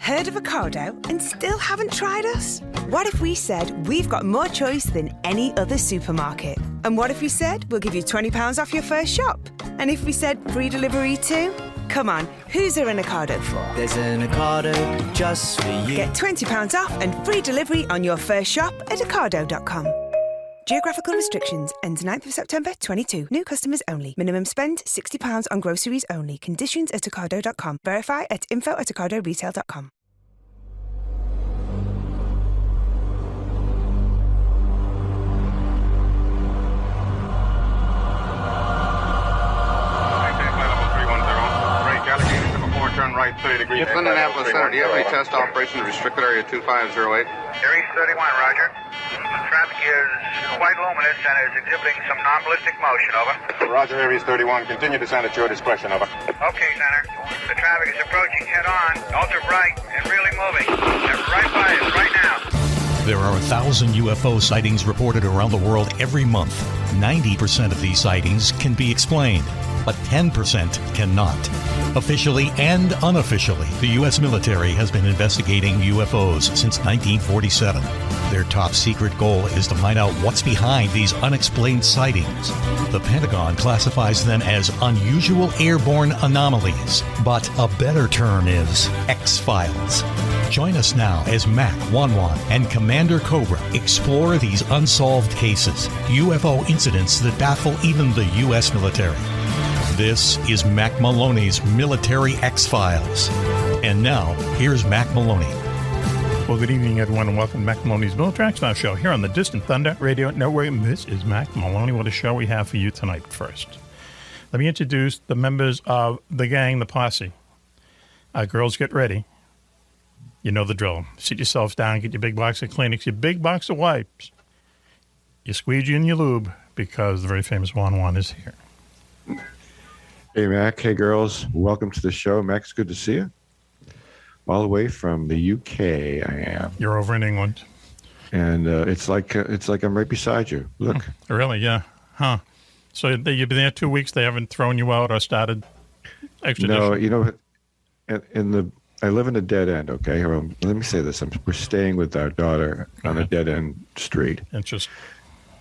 Heard of Ocado and still haven't tried us? What if we said we've got more choice than any other supermarket? And what if we said we'll give you £20 off your first shop? And if we said free delivery too? Come on, who's there an Ocado for? There's an Ocado just for you. Get £20 off and free delivery on your first shop at ocado.com. Geographical restrictions. Ends 9th of September 22. New customers only. Minimum spend £60 on groceries only. Conditions at ocado.com. Verify at info@ocadoRetail.com. Turn right 30 degrees. It's Indianapolis Center. Do you have any test operations restricted area 2508? Aries 31, roger. Traffic is quite luminous and is exhibiting some non-ballistic motion, over. Roger, Aries 31. Continue descent at your discretion, over. Okay, Center. The traffic is approaching head-on, ultra bright, and really moving. They're right by us right now. There are 1,000 UFO sightings reported around the world every month. 90% of these sightings can be explained, but 10% cannot. Officially and unofficially, the U.S. military has been investigating UFOs since 1947. Their top secret goal is to find out what's behind these unexplained sightings. The Pentagon classifies them as unusual airborne anomalies, but a better term is X-Files. Join us now as Mack, Juan-Juan, and Commander Cobra explore these unsolved cases, UFO incidents that baffle even the U.S. military. This is Mack Maloney's Military X-Files. And now, here's Mack Maloney. Well, good evening, everyone, and welcome to Mack Maloney's Military X-Files show here on the Distant Thunder Radio Network. This is Mack Maloney. What a show we have for you tonight. First, let me introduce the members of the gang, the posse. Girls, get ready. You know the drill. Sit yourselves down, get your big box of Kleenex, your big box of wipes, your squeegee and your lube, because the very famous Juan-Juan is here. Hey, Mac. Hey, girls. Welcome to the show. Mac, it's good to see you. All the way from the UK, I am. You're over in England. And it's like I'm right beside you. Look. Really? Yeah. Huh. So you've been there 2 weeks. They haven't thrown you out or started extradition? No, you know, I live in a dead end, okay? Let me say this. We're staying with our daughter on a dead end street. Interesting.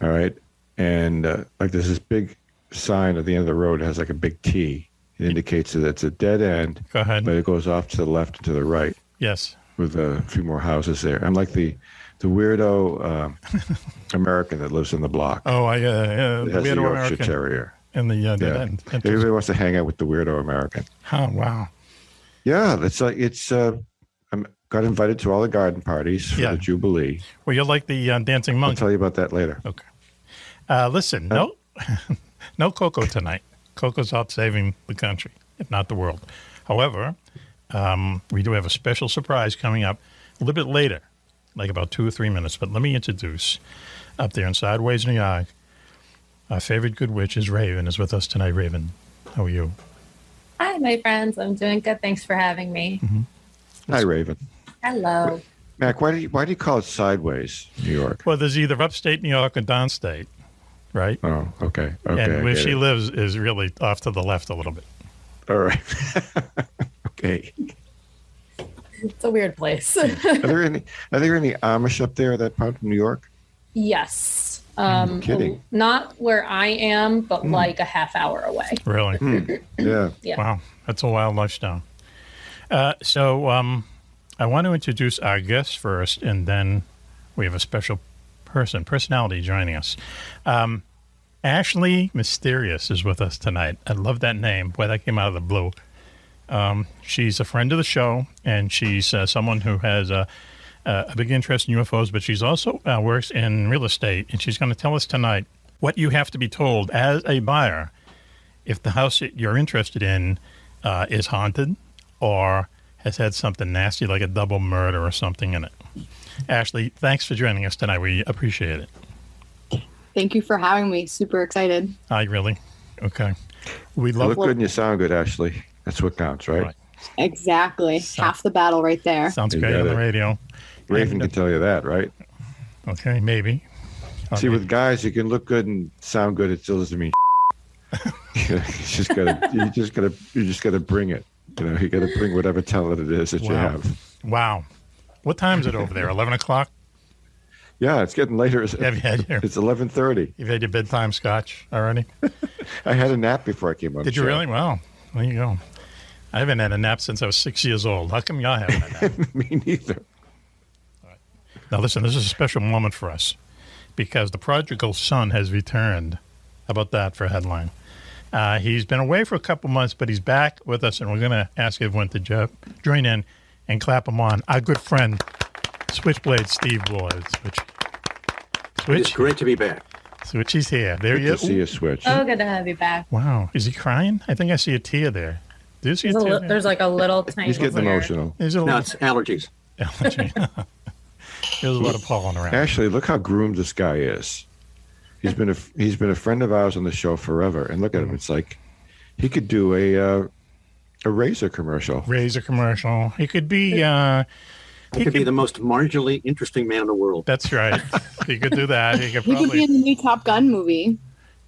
All right? And like there's this big sign at the end of the road. It has like a big T. It indicates that it's a dead end. Go ahead. But it goes off to the left and to the right. Yes. With a few more houses there. I'm like the weirdo American that lives in the block. Oh, the weirdo Yorkshire American Terrier. In the dead end. Everybody wants to hang out with the weirdo American. Oh, wow. Yeah, I got invited to all the garden parties for the Jubilee. Well, you're like the dancing monk. I'll tell you about that later. Okay. Listen, no Coco tonight. Coco's out saving the country, if not the world. However, we do have a special surprise coming up a little bit later, like about 2 or 3 minutes. But let me introduce, up there in Sideways, New York, our favorite good witch is Raven, is with us tonight. Raven, how are you? Hi, my friends. I'm doing good. Thanks for having me. Mm-hmm. Hi, Raven. Hello. Mac, why do you call it Sideways, New York? Well, there's either upstate New York or downstate, right? Oh, okay. And where she lives is really off to the left a little bit. All right. Okay. It's a weird place. Are there any Amish up there, that part of New York? Yes. Kidding. Not where I am, but like a half hour away. Really? Yeah. Wow. That's a wild lifestyle. So I want to introduce our guests first, and then we have a special personality joining us. Ashley Mysterious is with us tonight. I love that name. Boy, that came out of the blue. She's a friend of the show, and she's someone who has a big interest in UFOs, but she's also works in real estate, and she's going to tell us tonight what you have to be told as a buyer if the house that you're interested in is haunted or has had something nasty like a double murder or something in it. Ashley, thanks for joining us tonight. We appreciate it. Thank you for having me. Super excited. Hi, really? Okay. You look good and you sound good, Ashley. That's what counts, right? Exactly. Half the battle right there. Sounds great on the radio. Raven can tell you that, right? Okay, maybe. See, with guys, you can look good and sound good. It still doesn't mean you just gotta bring it. You know, you gotta bring whatever talent it is that you have. Wow. What time is it over there? 11 o'clock? Yeah, it's getting later. It's Have you had your, 11:30. you've had your bedtime scotch already? I had a nap before I came on. Did you really? Well, there you go. I haven't had a nap since I was 6 years old. How come y'all haven't had a nap? Me neither. Now, listen, this is a special moment for us because the prodigal son has returned. How about that for a headline? He's been away for a couple months, but he's back with us, and we're going to ask everyone to join in and clap him on. Our good friend, Switchblade Steve Boyd. Switch. It's great to be back. Switchy's here. There Good he to is. see you, Switch. Oh, good to have you back. Wow. Is he crying? I think I see a tear there. Do you see a tear there? There's like a little tiny. He's getting tear. emotional. There's a No, little it's allergies. allergy. There's a lot of pollen around. Ashley, look how groomed this guy is. He's been a friend of ours on the show forever, and look at him. It's like he could do a razor commercial. Razor commercial. He could be. He could be the most marginally interesting man in the world. That's right. He could do that. He could He could be probably. in the new Top Gun movie.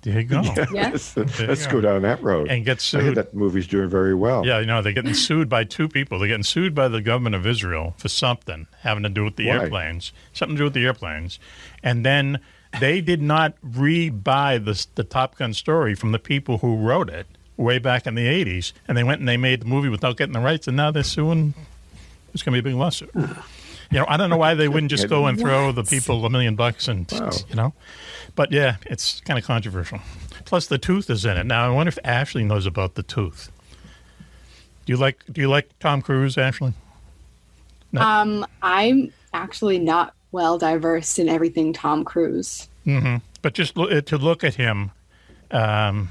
There you go. Yeah. Let's go down that road. And get I hear sued. that movie's doing very well. Yeah, they're getting sued by two people. They're getting sued by the government of Israel for something having to do with the Why? airplanes. Something to do with the airplanes. And then they did not re-buy the Top Gun story from the people who wrote it way back in the 80s. And they went and they made the movie without getting the rights, and now they're suing. It's going to be a big lawsuit. I don't know why they wouldn't just go and throw the people $1 million and, But, yeah, it's kind of controversial. Plus, the tooth is in it. Now, I wonder if Ashley knows about the tooth. Do you like Tom Cruise, Ashley? No? I'm actually not well diverse in everything Tom Cruise. Mm-hmm. But just to look at him, have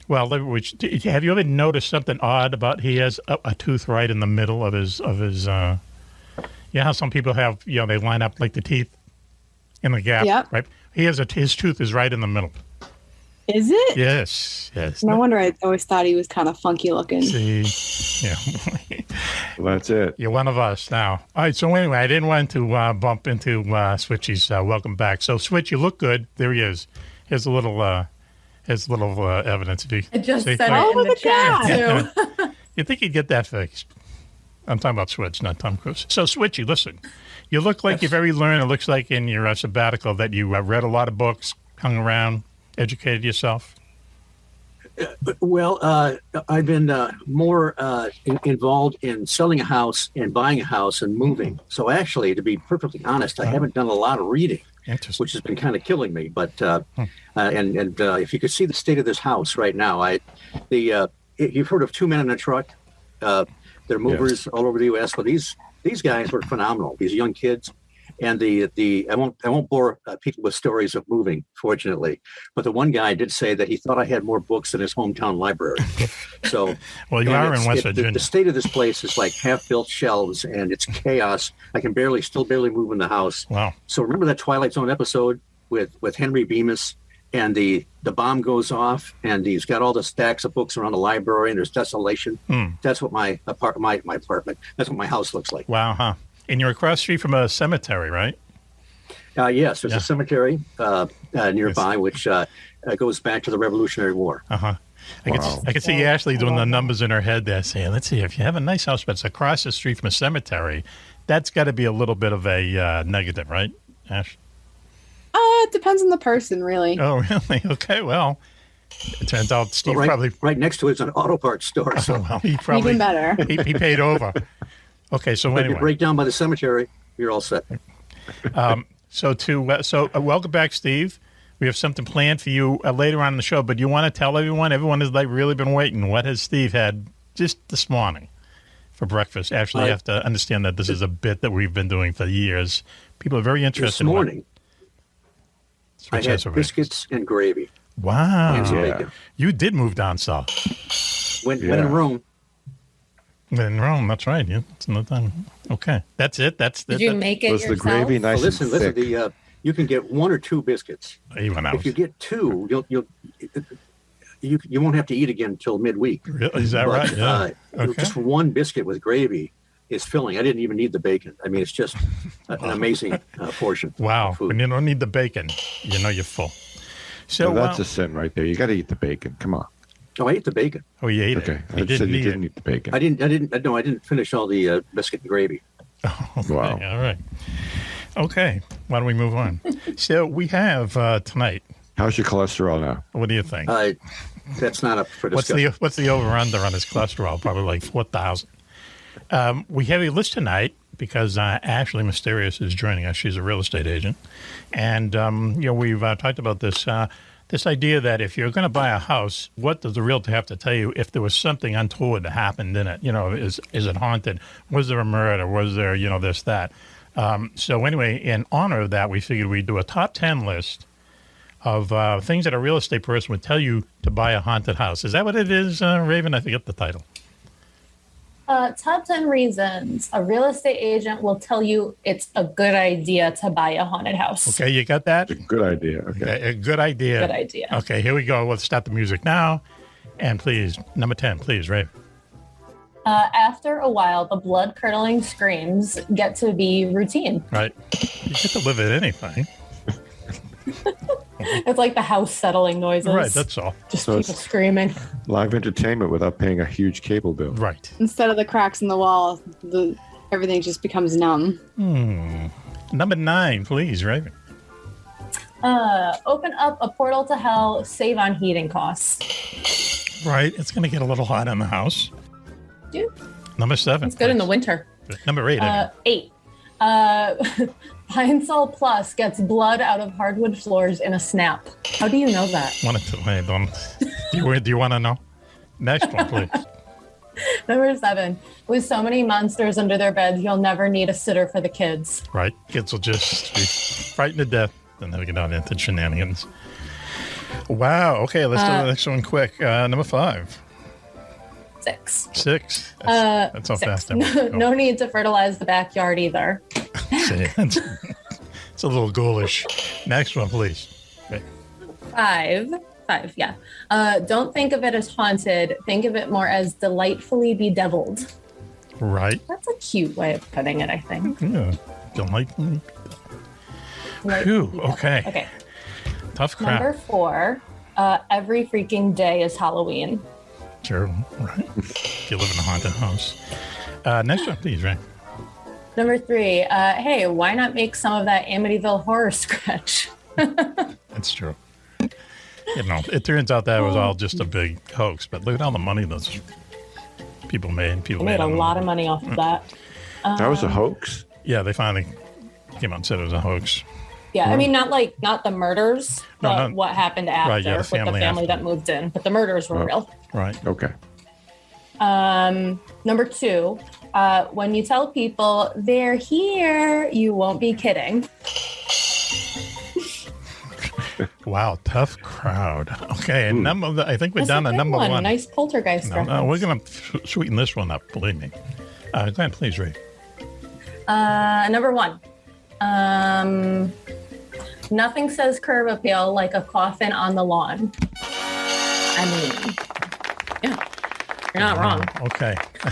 you ever noticed something odd about he has a tooth right in the middle of his how some people have, they line up like the teeth in the gap, Yep. right? He has his tooth is right in the middle. Is it? Yes. No wonder I always thought he was kind of funky looking. See, yeah. Well, that's it. You're one of us now. All right, so anyway, I didn't want to bump into Switchy's welcome back. So, Switch, you look good. There he is. Here's a little evidence. I just See? said Right. it in the chat, too. You'd think he'd get that fixed. I'm talking about Switch, not Tom Cruise. So, Switchy, listen. You look like you're very learned. It looks like in your sabbatical that you read a lot of books, hung around, educated yourself. Well, I've been more involved in selling a house and buying a house and moving. So actually, to be perfectly honest, I haven't done a lot of reading, which has been kind of killing me. But if you could see the state of this house right now, you've heard of two men in a truck. They're movers all over the U.S. But these guys were phenomenal. These young kids. And I won't bore people with stories of moving, fortunately. But the one guy did say that he thought I had more books than his hometown library. So, well, you are in West Virginia. The state of this place is like half-built shelves, and it's chaos. I can still barely move in the house. Wow! So remember that Twilight Zone episode with Henry Bemis, and the bomb goes off, and he's got all the stacks of books around the library, and there's desolation. That's what my apartment. That's what my house looks like. Wow, huh? And you're across the street from a cemetery, right? Yes, there's a cemetery nearby, which goes back to the Revolutionary War. Uh-huh. I can see Ashley doing the numbers in her head there, saying, let's see, if you have a nice house, but it's across the street from a cemetery, that's got to be a little bit of a negative, right, Ash? It depends on the person, really. Oh, really? Okay, well, it turns out Steve probably... Right next to it is an auto parts store. So he probably... Even better. He paid over. Okay, so If anyway. you break down by the cemetery, you're all set. Welcome back, Steve. We have something planned for you later on in the show, but you want to tell everyone has really been waiting. What has Steve had just this morning for breakfast? Actually, you have to understand that this is a bit that we've been doing for years. People are very interested. This morning, I had biscuits and gravy. Wow. And some bacon. You did move down south. Went in Rome. In Rome, that's right. Yeah, it's no time. Okay, that's it. Did you make it yourself? Was the gravy nice and thick? Listen. You can get one or two biscuits. Even if you get two, you won't have to eat again until midweek. Really? Is that right? Yeah. Just one biscuit with gravy is filling. I didn't even need the bacon. I mean, it's just an amazing portion. Wow! Food. When you don't need the bacon, you're full. So that's a sin right there. You got to eat the bacon. Come on. Oh, I ate the bacon. Oh, you ate Okay, it. I said you didn't eat the bacon. I didn't finish all the biscuit and gravy. Okay, Wow. all right. Okay, why don't we move on? So we have tonight. How's your cholesterol now? What do you think? That's not up for discussion. What's the over-under on his cholesterol? Probably like 4,000. We have a list tonight because Ashley Mysterious is joining us. She's a real estate agent. And, we've talked about this idea that if you're going to buy a house, what does the realtor have to tell you if there was something untoward that happened in it? Is it haunted? Was there a murder? Was there, this, that? So anyway, in honor of that, we figured we'd do a top 10 list of things that a real estate person would tell you to buy a haunted house. Is that what it is, Raven? I forget the title. Top 10 reasons a real estate agent will tell you it's a good idea to buy a haunted house. Okay, you got that? It's a good idea. Okay. A good idea. Good idea. Okay, here we go. Let's start the music now. And please, number 10, please, Raven. After a while, the blood-curdling screams get to be routine. Right. You get to live at anything. It's like the house settling noises. Right, that's all. Just people screaming. Live entertainment without paying a huge cable bill. Right. Instead of the cracks in the wall, everything just becomes numb. Number 9, please, Raven. Open up a portal to hell, save on heating costs. Right. It's going to get a little hot in the house. Dude. Number 7. It's good in the winter. Number 8. 8. Pine Sol Plus gets blood out of hardwood floors in a snap. How do you know that? Do you want to know? Next one, please. Number 7. With so many monsters under their beds, you'll never need a sitter for the kids. Right. Kids will just be frightened to death and then we get out into shenanigans. Wow. Okay, let's do the next one quick. Number 5. 6. 6. That's how 6. fast No need to fertilize the backyard either. It's a little ghoulish. Next one, please. Okay. 5, yeah. Don't think of it as haunted. Think of it more as delightfully bedeviled. Right. That's a cute way of putting it, I think. Yeah. Delightfully. Phew. Okay. Okay. Tough crap. Number 4, every freaking day is Halloween. Sure. Right. If you live in a haunted house. Next one, please, Ray. Number 3, hey, why not make some of that Amityville horror sketch? That's true. It turns out that was all just a big hoax, but look at all the money those people made. They made a lot of money off of that. That was a hoax? Yeah, they finally came out and said it was a hoax. Yeah, I mean, not the murders, but what happened after right, yeah, with the family that moved in. But the murders were real. Right. Okay. Number 2, when you tell people they're here, you won't be kidding. Wow, tough crowd. Okay, and I think we're down to number 1. Nice poltergeist reference. No, we're going to sweeten this one up, believe me. Go ahead, please, Ray. Number 1. Nothing says curb appeal like a coffin on the lawn. I mean, yeah, you're not wrong. Okay. You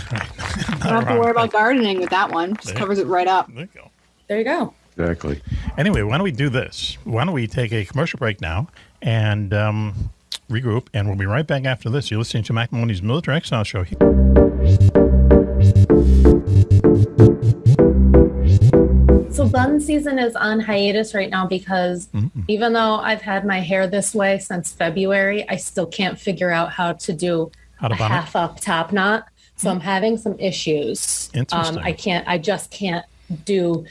don't have to worry about gardening with that one. Just covers it right up. There you go. There you go. Exactly. Anyway, why don't we do this? Why don't we take a commercial break now and regroup, and we'll be right back after this. You're listening to Mack Maloney's Military Exile Show. So bun season is on hiatus right now because even though I've had my hair this way since February, I still can't figure out how to do a half up top knot. So I'm having some issues. Interesting. I just can't do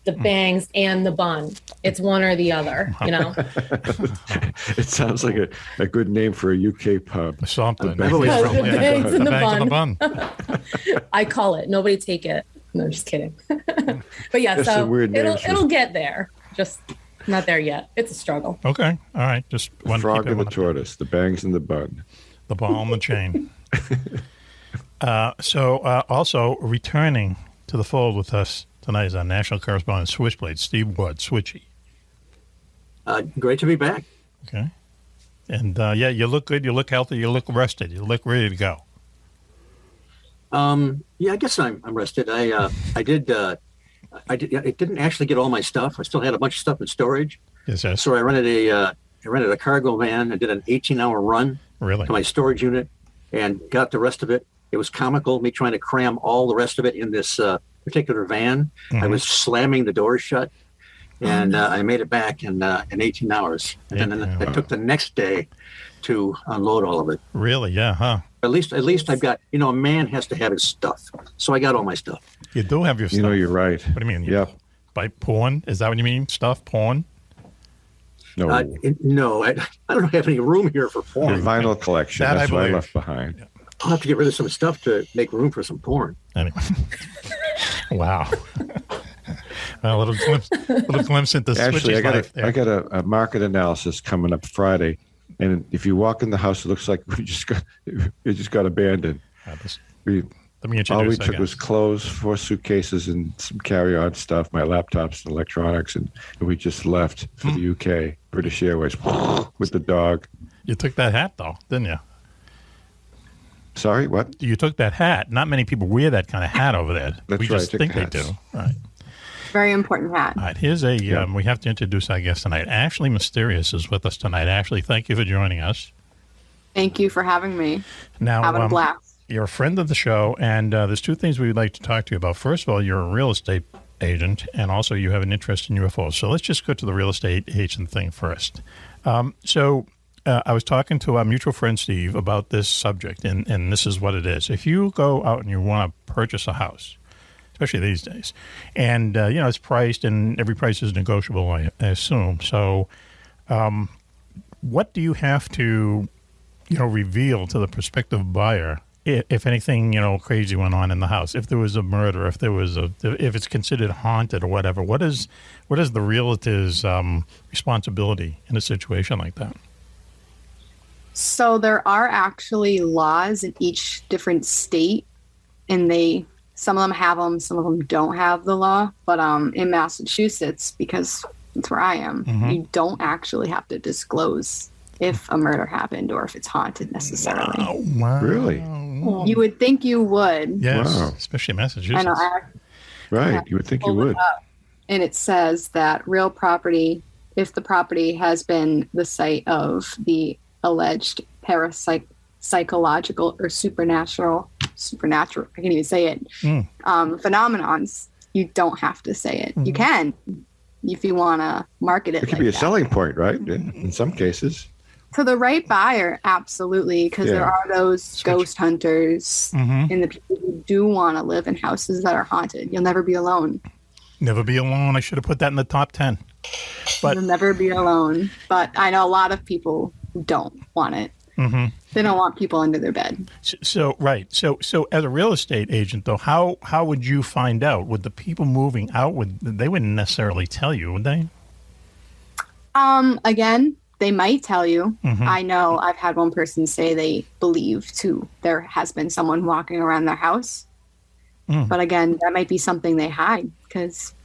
the bangs and the bun. It's one or the other, It sounds like a good name for a UK pub. Something. The bangs and the bun. I call it. Nobody take it. No, just kidding. But yeah, That's so it'll get there. Just not there yet. It's a struggle. Okay. All right. Just one. Frog and the tortoise, the bangs and the bun. The ball and the chain. Also returning to the fold with us tonight is our national correspondent, Switchblade, Steve Wood, Switchy. Great to be back. Okay. And you look good. You look healthy. You look rested. You look ready to go. Yeah, I guess I'm rested. I didn't actually get all my stuff. I still had a bunch of stuff in storage. Yes, sir. So I rented a cargo van. I did an 18-hour run. Really? to my storage unit and got the rest of it. It was comical, me trying to cram all the rest of it in this particular van. Mm-hmm. I was slamming the doors shut, and I made it back in 18 hours. And then I took the next day to unload all of it. Really? Yeah, huh? At least I've got, a man has to have his stuff. So I got all my stuff. You do have your stuff. You're right. What do you mean? Yep. By porn? Is that what you mean? Stuff? Porn? No. No, I don't have any room here for porn. Your vinyl collection. That That's I what I believe. left behind. Yeah. I'll have to get rid of some stuff to make room for some porn. Anyway. Wow. A little glimpse into Actually, Switchy's life there. I got a market analysis coming up Friday, and if you walk in the house, it looks like it just got abandoned. Let me introduce. All we took was clothes, 4 suitcases, and some carry-on stuff, my laptops and electronics, and we just left for the UK, British Airways, with the dog. You took that hat, though, didn't you? Sorry, what? You took that hat. Not many people wear that kind of hat over there. That's we right, just I think took they hats. do. Right. Very important hat. All right. Here's we have to introduce our guest tonight. Ashley Mysterious is with us tonight. Ashley, thank you for joining us. Thank you for having me. Now, having a blast. You're a friend of the show, and there's 2 things we'd like to talk to you about. First of all, you're a real estate agent, and also you have an interest in UFOs. So let's just go to the real estate agent thing first. I was talking to our mutual friend Steve about this subject, and this is what it is. If you go out and you want to purchase a house, especially these days, and it's priced, and every price is negotiable, I assume. So, what do you have to, reveal to the prospective buyer if anything, crazy went on in the house? If there was a murder, if it's considered haunted or whatever, what is the realtor's responsibility in a situation like that? So there are actually laws in each different state, and some of them have them, some of them don't have the law. But in Massachusetts, because that's where I am, you don't actually have to disclose if a murder happened or if it's haunted necessarily. Wow. Really? You would think you would. Yes, Wow. especially in Massachusetts. I know. Right. You would think you would. And it says that real property, if the property has been the site of the alleged psychological or supernatural, I can't even say it, phenomenons, you don't have to say it. You can, if you want to market it. It could be a selling point, right? In some cases. For the right buyer, absolutely, because there are those ghost hunters and the people who do want to live in houses that are haunted. You'll never be alone. Never be alone. I should have put that in the top 10. But You'll never be alone. But I know a lot of people who don't want it. They don't want people under their bed. So right. So as a real estate agent, though, how would you find out? Would the people moving out, they wouldn't necessarily tell you, would they? Again, they might tell you. I know I've had one person say they believe there has been someone walking around their house. But again, that might be something they hide because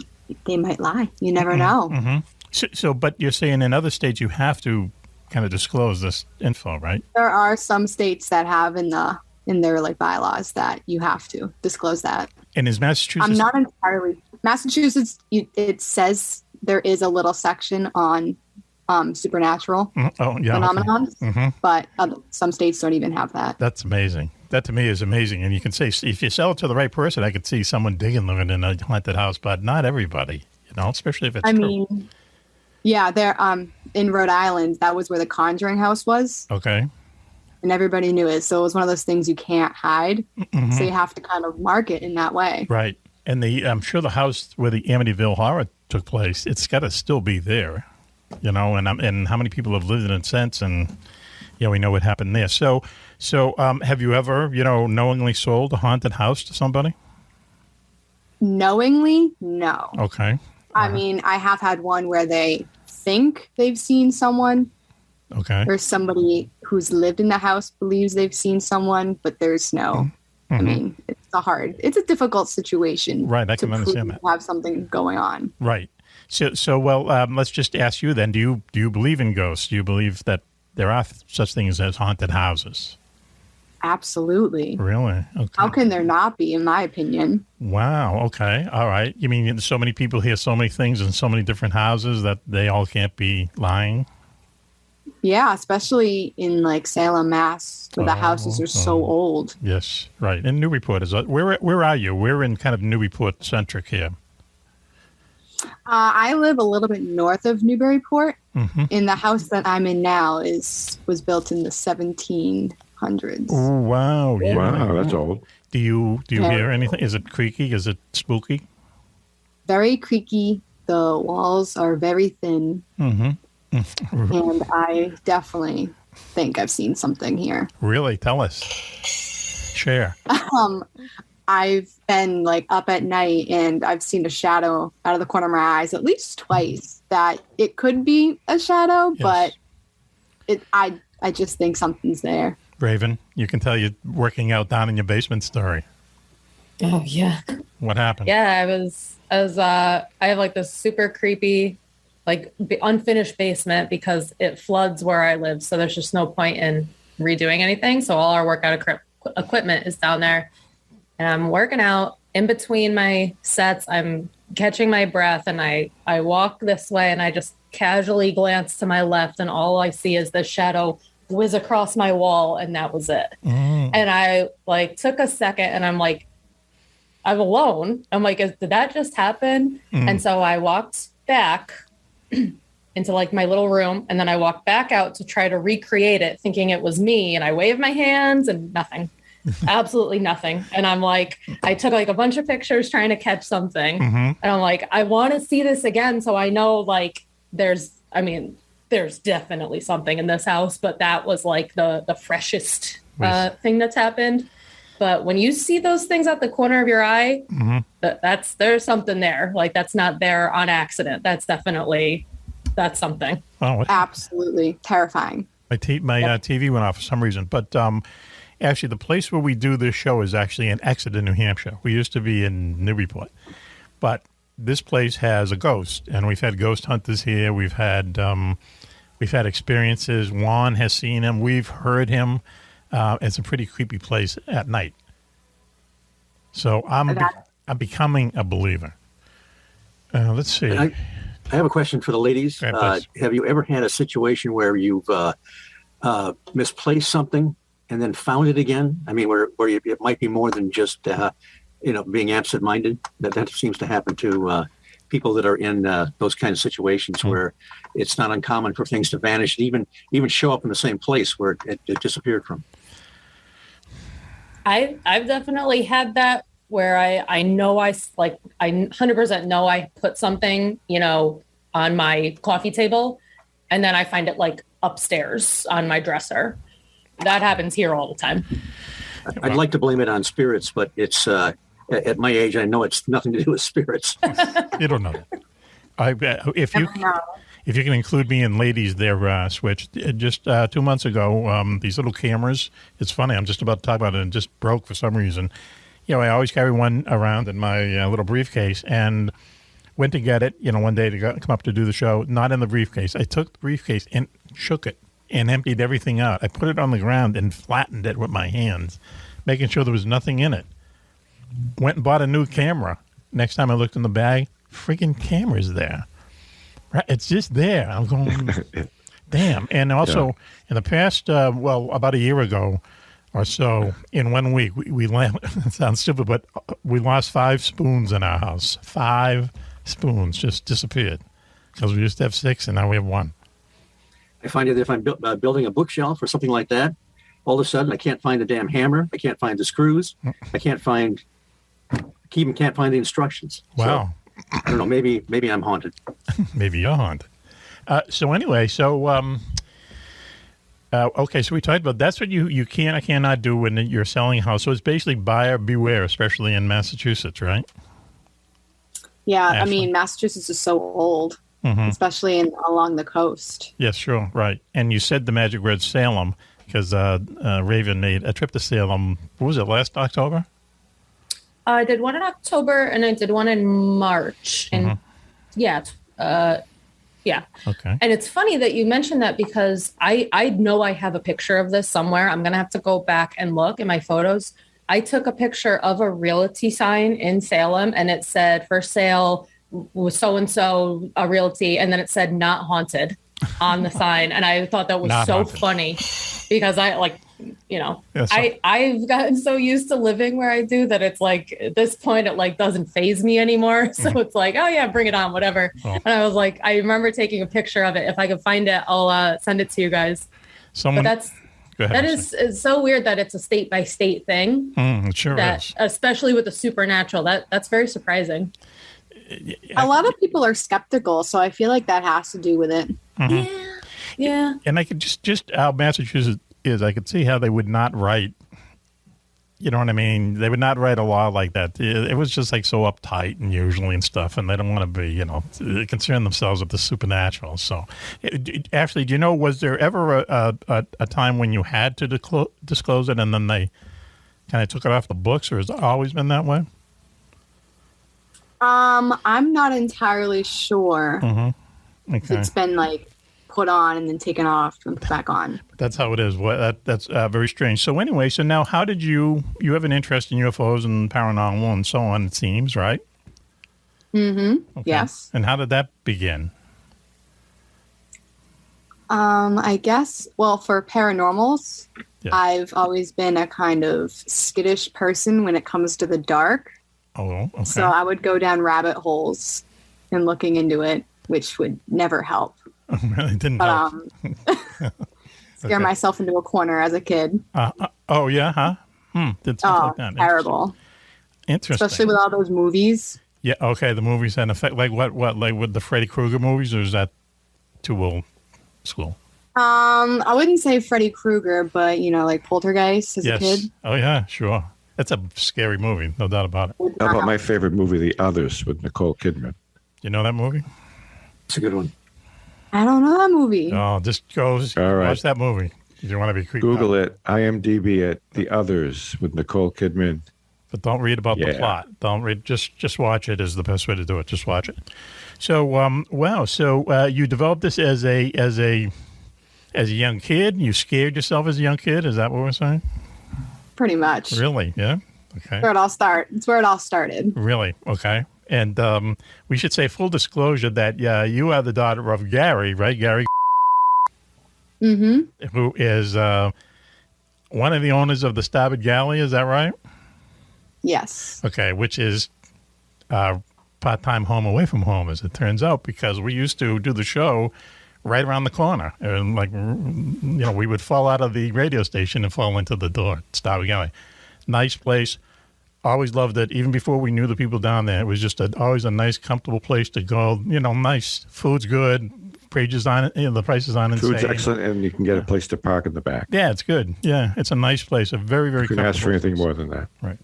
they might lie. You never know. So, but you're saying in other states you have to kind of disclose this info, right? There are some states that have in their like bylaws that you have to disclose that. And is Massachusetts? I'm not entirely. Massachusetts, it says there is a little section on supernatural phenomenons, but some states don't even have that. That's amazing. That to me is amazing. And you can say, if you sell it to the right person, I could see someone digging living in a haunted house, but not everybody, especially if it's true. Mean, yeah, there in Rhode Island, that was where the Conjuring house was. Okay. And everybody knew it. So it was one of those things you can't hide. So you have to kind of market in that way. Right. And I'm sure the house where the Amityville horror took place, it's got to still be there, and how many people have lived in it since, and we know what happened there. So have you ever, knowingly sold a haunted house to somebody? Knowingly? No. Okay. I mean, I have had one where they think they've seen someone. Okay. Or somebody who's lived in the house believes they've seen someone, but there's no. I mean, it's a difficult situation. Right, I can understand that. To have something going on. Right. So well, let's just ask you then. Do you believe in ghosts? Do you believe that there are such things as haunted houses? Absolutely. Really? Okay. How can there not be, in my opinion? Wow. Okay. All right. You mean so many people hear so many things in so many different houses that they all can't be lying? Yeah, especially in like Salem, Mass, where the houses are so old. Yes, right. And Newburyport is where are you? We're in kind of Newburyport centric here. I live a little bit north of Newburyport. Mm-hmm. And the house that I'm in now was built in the 1700s. Oh wow! Yeah. Wow, that's old. Do you hear anything? Is it creaky? Is it spooky? Very creaky. The walls are very thin. Mm-hmm. And I definitely think I've seen something here. Really? Tell us. Share. I've been like up at night and I've seen a shadow out of the corner of my eyes at least twice. That it could be a shadow, yes. But I just think something's there. Raven, you can tell you're working out down in your basement story. Oh yeah. What happened? Yeah, I have like this super creepy, like unfinished basement because it floods where I live. So there's just no point in redoing anything. So all our workout equipment is down there. And I'm working out in between my sets. I'm catching my breath and I walk this way and I just casually glance to my left and all I see is the shadow whiz across my wall and that was it. And I like took a second and I'm like, I'm alone. I'm like, did that just happen? And so I walked back into like my little room and then I walked back out to try to recreate it thinking it was me and I waved my hands and nothing. Absolutely nothing. And I'm like, I took like a bunch of pictures trying to catch something. And I'm like, I want to see this again. So I know like there's definitely something in this house, but that was like the freshest thing that's happened. But when you see those things at the corner of your eye, there's something there. Like that's not there on accident. That's something. Oh, absolutely terrifying. My TV went off for some reason, but actually, the place where we do this show is actually in Exeter, New Hampshire. We used to be in Newburyport, but this place has a ghost, and we've had ghost hunters here. We've had experiences. Juan has seen him. We've heard him. It's a pretty creepy place at night. So I'm becoming a believer. Let's see. I have a question for the ladies. Have you ever had a situation where you've misplaced something and then found it again? I mean, where it might be more than just, being absent-minded. That seems to happen to people that are in those kind of situations where it's not uncommon for things to vanish and even show up in the same place where it disappeared from. I've definitely had that where I know I 100% know I put something, on my coffee table and then I find it like upstairs on my dresser. That happens here all the time. I'd like to blame it on spirits, but it's at my age, I know it's nothing to do with spirits. You don't know. If you can include me in ladies there, Switch. Just 2 months ago, these little cameras, it's funny, I'm just about to talk about it and it just broke for some reason. I always carry one around in my little briefcase and went to get it, one day to come up to do the show, not in the briefcase. I took the briefcase and shook it and emptied everything out. I put it on the ground and flattened it with my hands, making sure there was nothing in it. Went and bought a new camera. Next time I looked in the bag, freaking camera's there. Right? It's just there. I'm going, damn. And also, in the past, about a year ago or so, in 1 week, we it sounds stupid, but we lost 5 spoons in our house. 5 spoons just disappeared because we used to have 6 and now we have 1. I find that if I'm building a bookshelf or something like that, all of a sudden I can't find the damn hammer. I can't find the screws. I can't find the instructions. Wow. So, I don't know. Maybe I'm haunted. Maybe you're haunted. Okay. So we talked about that's what you can or cannot do when you're selling a house. So it's basically buyer beware, especially in Massachusetts, right? Yeah. Ashley? I mean, Massachusetts is so old. Especially along the coast. Yes, sure, right. And you said the magic word Salem because Raven made a trip to Salem. What was it, last October? I did one in October and I did one in March. And yeah. Okay. And it's funny that you mentioned that because I know I have a picture of this somewhere. I'm going to have to go back and look in my photos. I took a picture of a realty sign in Salem and it said for sale with so-and-so a realty, and then it said not haunted. on the sign. And I thought that was funny because I like, you know, I've gotten so used to living where I do that it's like at this point it like doesn't faze me anymore. So it's like, oh yeah, bring it on, whatever. Oh. And I was like, I remember taking a picture of it. If I can find it, I'll send it to you guys. But that is it's so weird that it's a state by state thing. It sure is. Especially with the supernatural. That's very surprising. A lot of people are skeptical, so I feel like that has to do with it. Mm-hmm. Yeah. And I could just how Massachusetts is, I could see how they would not write, you know what I mean? They would not write a law like that. It was just like so uptight and usually and stuff, and they don't want to be, you know, concern themselves with the supernatural. So, actually, do you know, was there ever a time when you had to disclose it and then they kind of took it off the books, or has it always been that way? I'm not entirely sure. Mm-hmm. Okay. It's been like put on and then taken off and put back on. That's how it is. That's very strange. So anyway, so now how did you have an interest in UFOs and paranormal and so on, it seems, right? Mm-hmm. Okay. Yes. And how did that begin? I guess, well, for paranormals, I've always been a kind of skittish person when it comes to the dark. Oh, okay. So I would go down rabbit holes and looking into it, which would never help. Really didn't help. Scare myself into a corner as a kid. Oh, yeah, huh? Did something like that. Terrible. Interesting. Especially with all those movies. Yeah, okay, the movies had an effect. Like what, like with the Freddy Krueger movies, or is that too old school? I wouldn't say Freddy Krueger, but, you know, like Poltergeist as a kid. Oh, yeah, sure. That's a scary movie, no doubt about it. How about my favorite movie, The Others, with Nicole Kidman? You know that movie? It's a good one. I don't know that movie. Oh, just go watch that movie. If you want to be creeped Google out. it, IMDb it, The Others with Nicole Kidman. But don't read about the plot. Don't read. Just watch it is the best way to do it. Just watch it. So, wow. So you developed this as a young kid. You scared yourself as a young kid. Is that what we're saying? Pretty much. Really? Yeah. Okay. It's where it all started. Really? Okay. And we should say full disclosure that you are the daughter of Gary, right? Gary, mm-hmm. Who is one of the owners of the Starboard Galley. Is that right? Yes. Okay, which is part-time home away from home, as it turns out, because we used to do the show right around the corner. And, like, you know, we would fall out of the radio station and fall into the door. Starboard Galley. Nice place. Always loved it. Even before we knew the people down there, it was just always a nice, comfortable place to go. You know, nice. Food's good. Prices on it. You know, the prices on insane. Food's excellent, and you can get a place to park in the back. Yeah, it's good. Yeah, it's a nice place. A very, very comfortable couldn't ask for anything place. more than that. Right.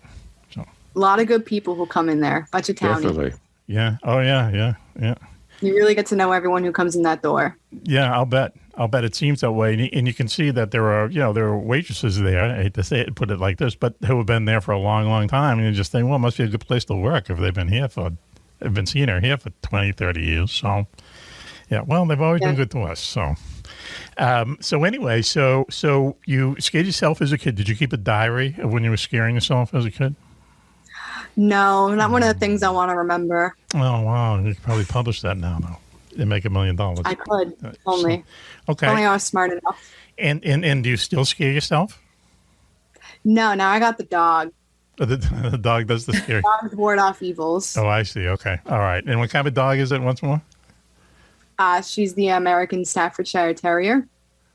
So. A lot of good people who come in there. Bunch of townies. Definitely. Yeah. Oh, yeah. You really get to know everyone who comes in that door. Yeah, I'll bet it seems that way. And you can see that there are waitresses there. I hate to say it, put it like this, but who have been there for a long, long time. And you just think, well, it must be a good place to work if they've been seeing her here for 20, 30 years. So, yeah, well, they've always been good to us. So, anyway, so you scared yourself as a kid. Did you keep a diary of when you were scaring yourself as a kid? No, not one of the things I want to remember. Oh, wow. You could probably publish that now, though. And make $1 million. I could, only. Okay. Only I was smart enough. And do you still scare yourself? No, now I got the dog. The dog does the scary. Dogs ward off evils. Oh, I see. Okay. All right. And what kind of dog is it once more? She's the American Staffordshire Terrier.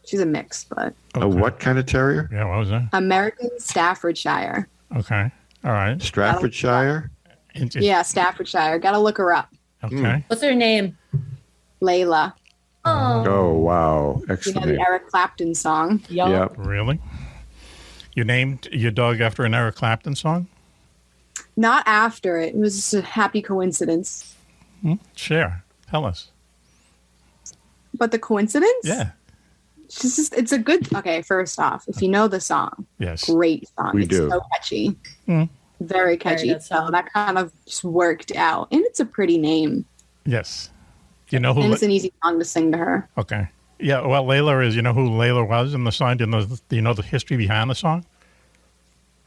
She's a mix, but. Okay. A what kind of terrier? Yeah, what was that? American Staffordshire. Okay. All right. Staffordshire? Yeah, Staffordshire. Got to look her up. Okay. What's her name? Layla. Oh, wow. Excellent. You know, the Eric Clapton song. Yep. Really? You named your dog after an Eric Clapton song? Not after it. It was just a happy coincidence. Share. Tell us. But the coincidence? Yeah. It's a good... Okay, first off, if you know the song. Yes. Great song. We do. So catchy. Very catchy. So that kind of just worked out. And it's a pretty name. Yes. You know who? And it's an easy song to sing to her. Okay. Yeah, well, Layla is, you know who Layla was in the song? Do you know the history behind the song?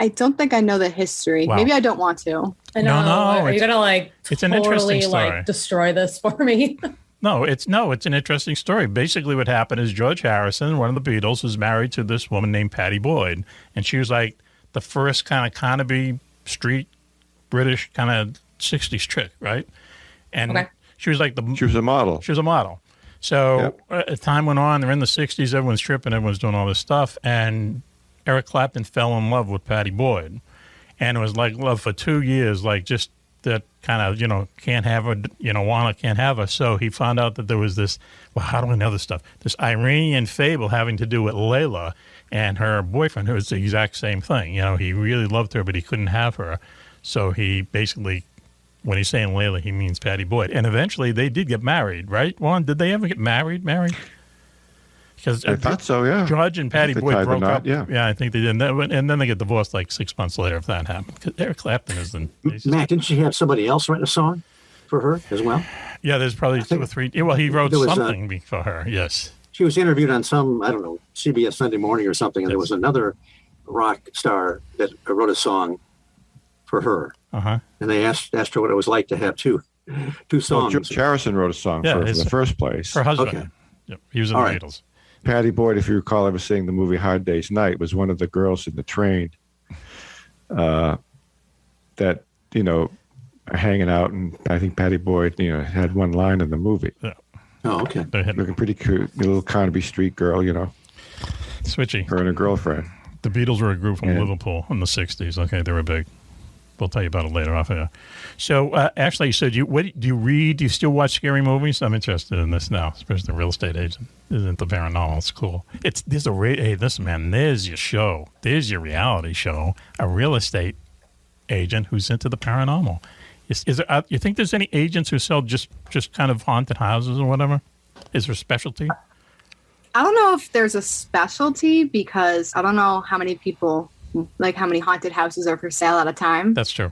I don't think I know the history. Wow. Maybe I don't want to. I know. No, Are you going to it's an interesting story. destroy this for me? No, it's an interesting story. Basically, what happened is George Harrison, one of the Beatles, was married to this woman named Pattie Boyd, and she was like the first kind of Carnaby street British kind of 60s chick, right? And she was like she was a model. She was a model. So as time went on, they're in the 60s, everyone's tripping, everyone's doing all this stuff, and Eric Clapton fell in love with Pattie Boyd. And it was like love for 2 years, like just that kind of, can't have her, can't have her. So he found out that there was this, how do I know this stuff? This Iranian fable having to do with Layla and her boyfriend, who was the exact same thing. He really loved her, but he couldn't have her. So he basically, when he's saying Layla, he means Pattie Boyd. And eventually they did get married, right, Juan? Did they ever get married? Because I thought so, yeah. George and Pattie Boyd broke up. Yeah, I think they did. And then they get divorced like 6 months later if that happened. Because Eric Clapton is the... Matt, didn't she have somebody else write a song for her as well? Yeah, there's probably 2 or 3. Well, he wrote something for her, yes. She was interviewed on some, I don't know, CBS Sunday Morning or something, and there was another rock star that wrote a song for her. Uh-huh. And they asked her what it was like to have two songs. Well, George Harrison wrote a song for her in the first place. Her husband. Okay. Yep, he was in the Beatles. Pattie Boyd, if you recall ever seeing the movie Hard Day's Night, was one of the girls in the train that, are hanging out. And I think Pattie Boyd, had one line in the movie. Yeah. Oh, okay. Looking pretty cute. A little Carnaby Street girl, Switchy. Her and her girlfriend. The Beatles were a group from Liverpool in the 60s. Okay, they were big. We'll tell you about it later off air. So, actually, do you read? Do you still watch scary movies? I'm interested in this now, especially the real estate agent. Isn't the paranormal? It's cool. There's your show. There's your reality show. A real estate agent who's into the paranormal. Is there? You think there's any agents who sell just kind of haunted houses or whatever? Is there a specialty? I don't know if there's a specialty because I don't know how many people, how many haunted houses are for sale at a time. That's true.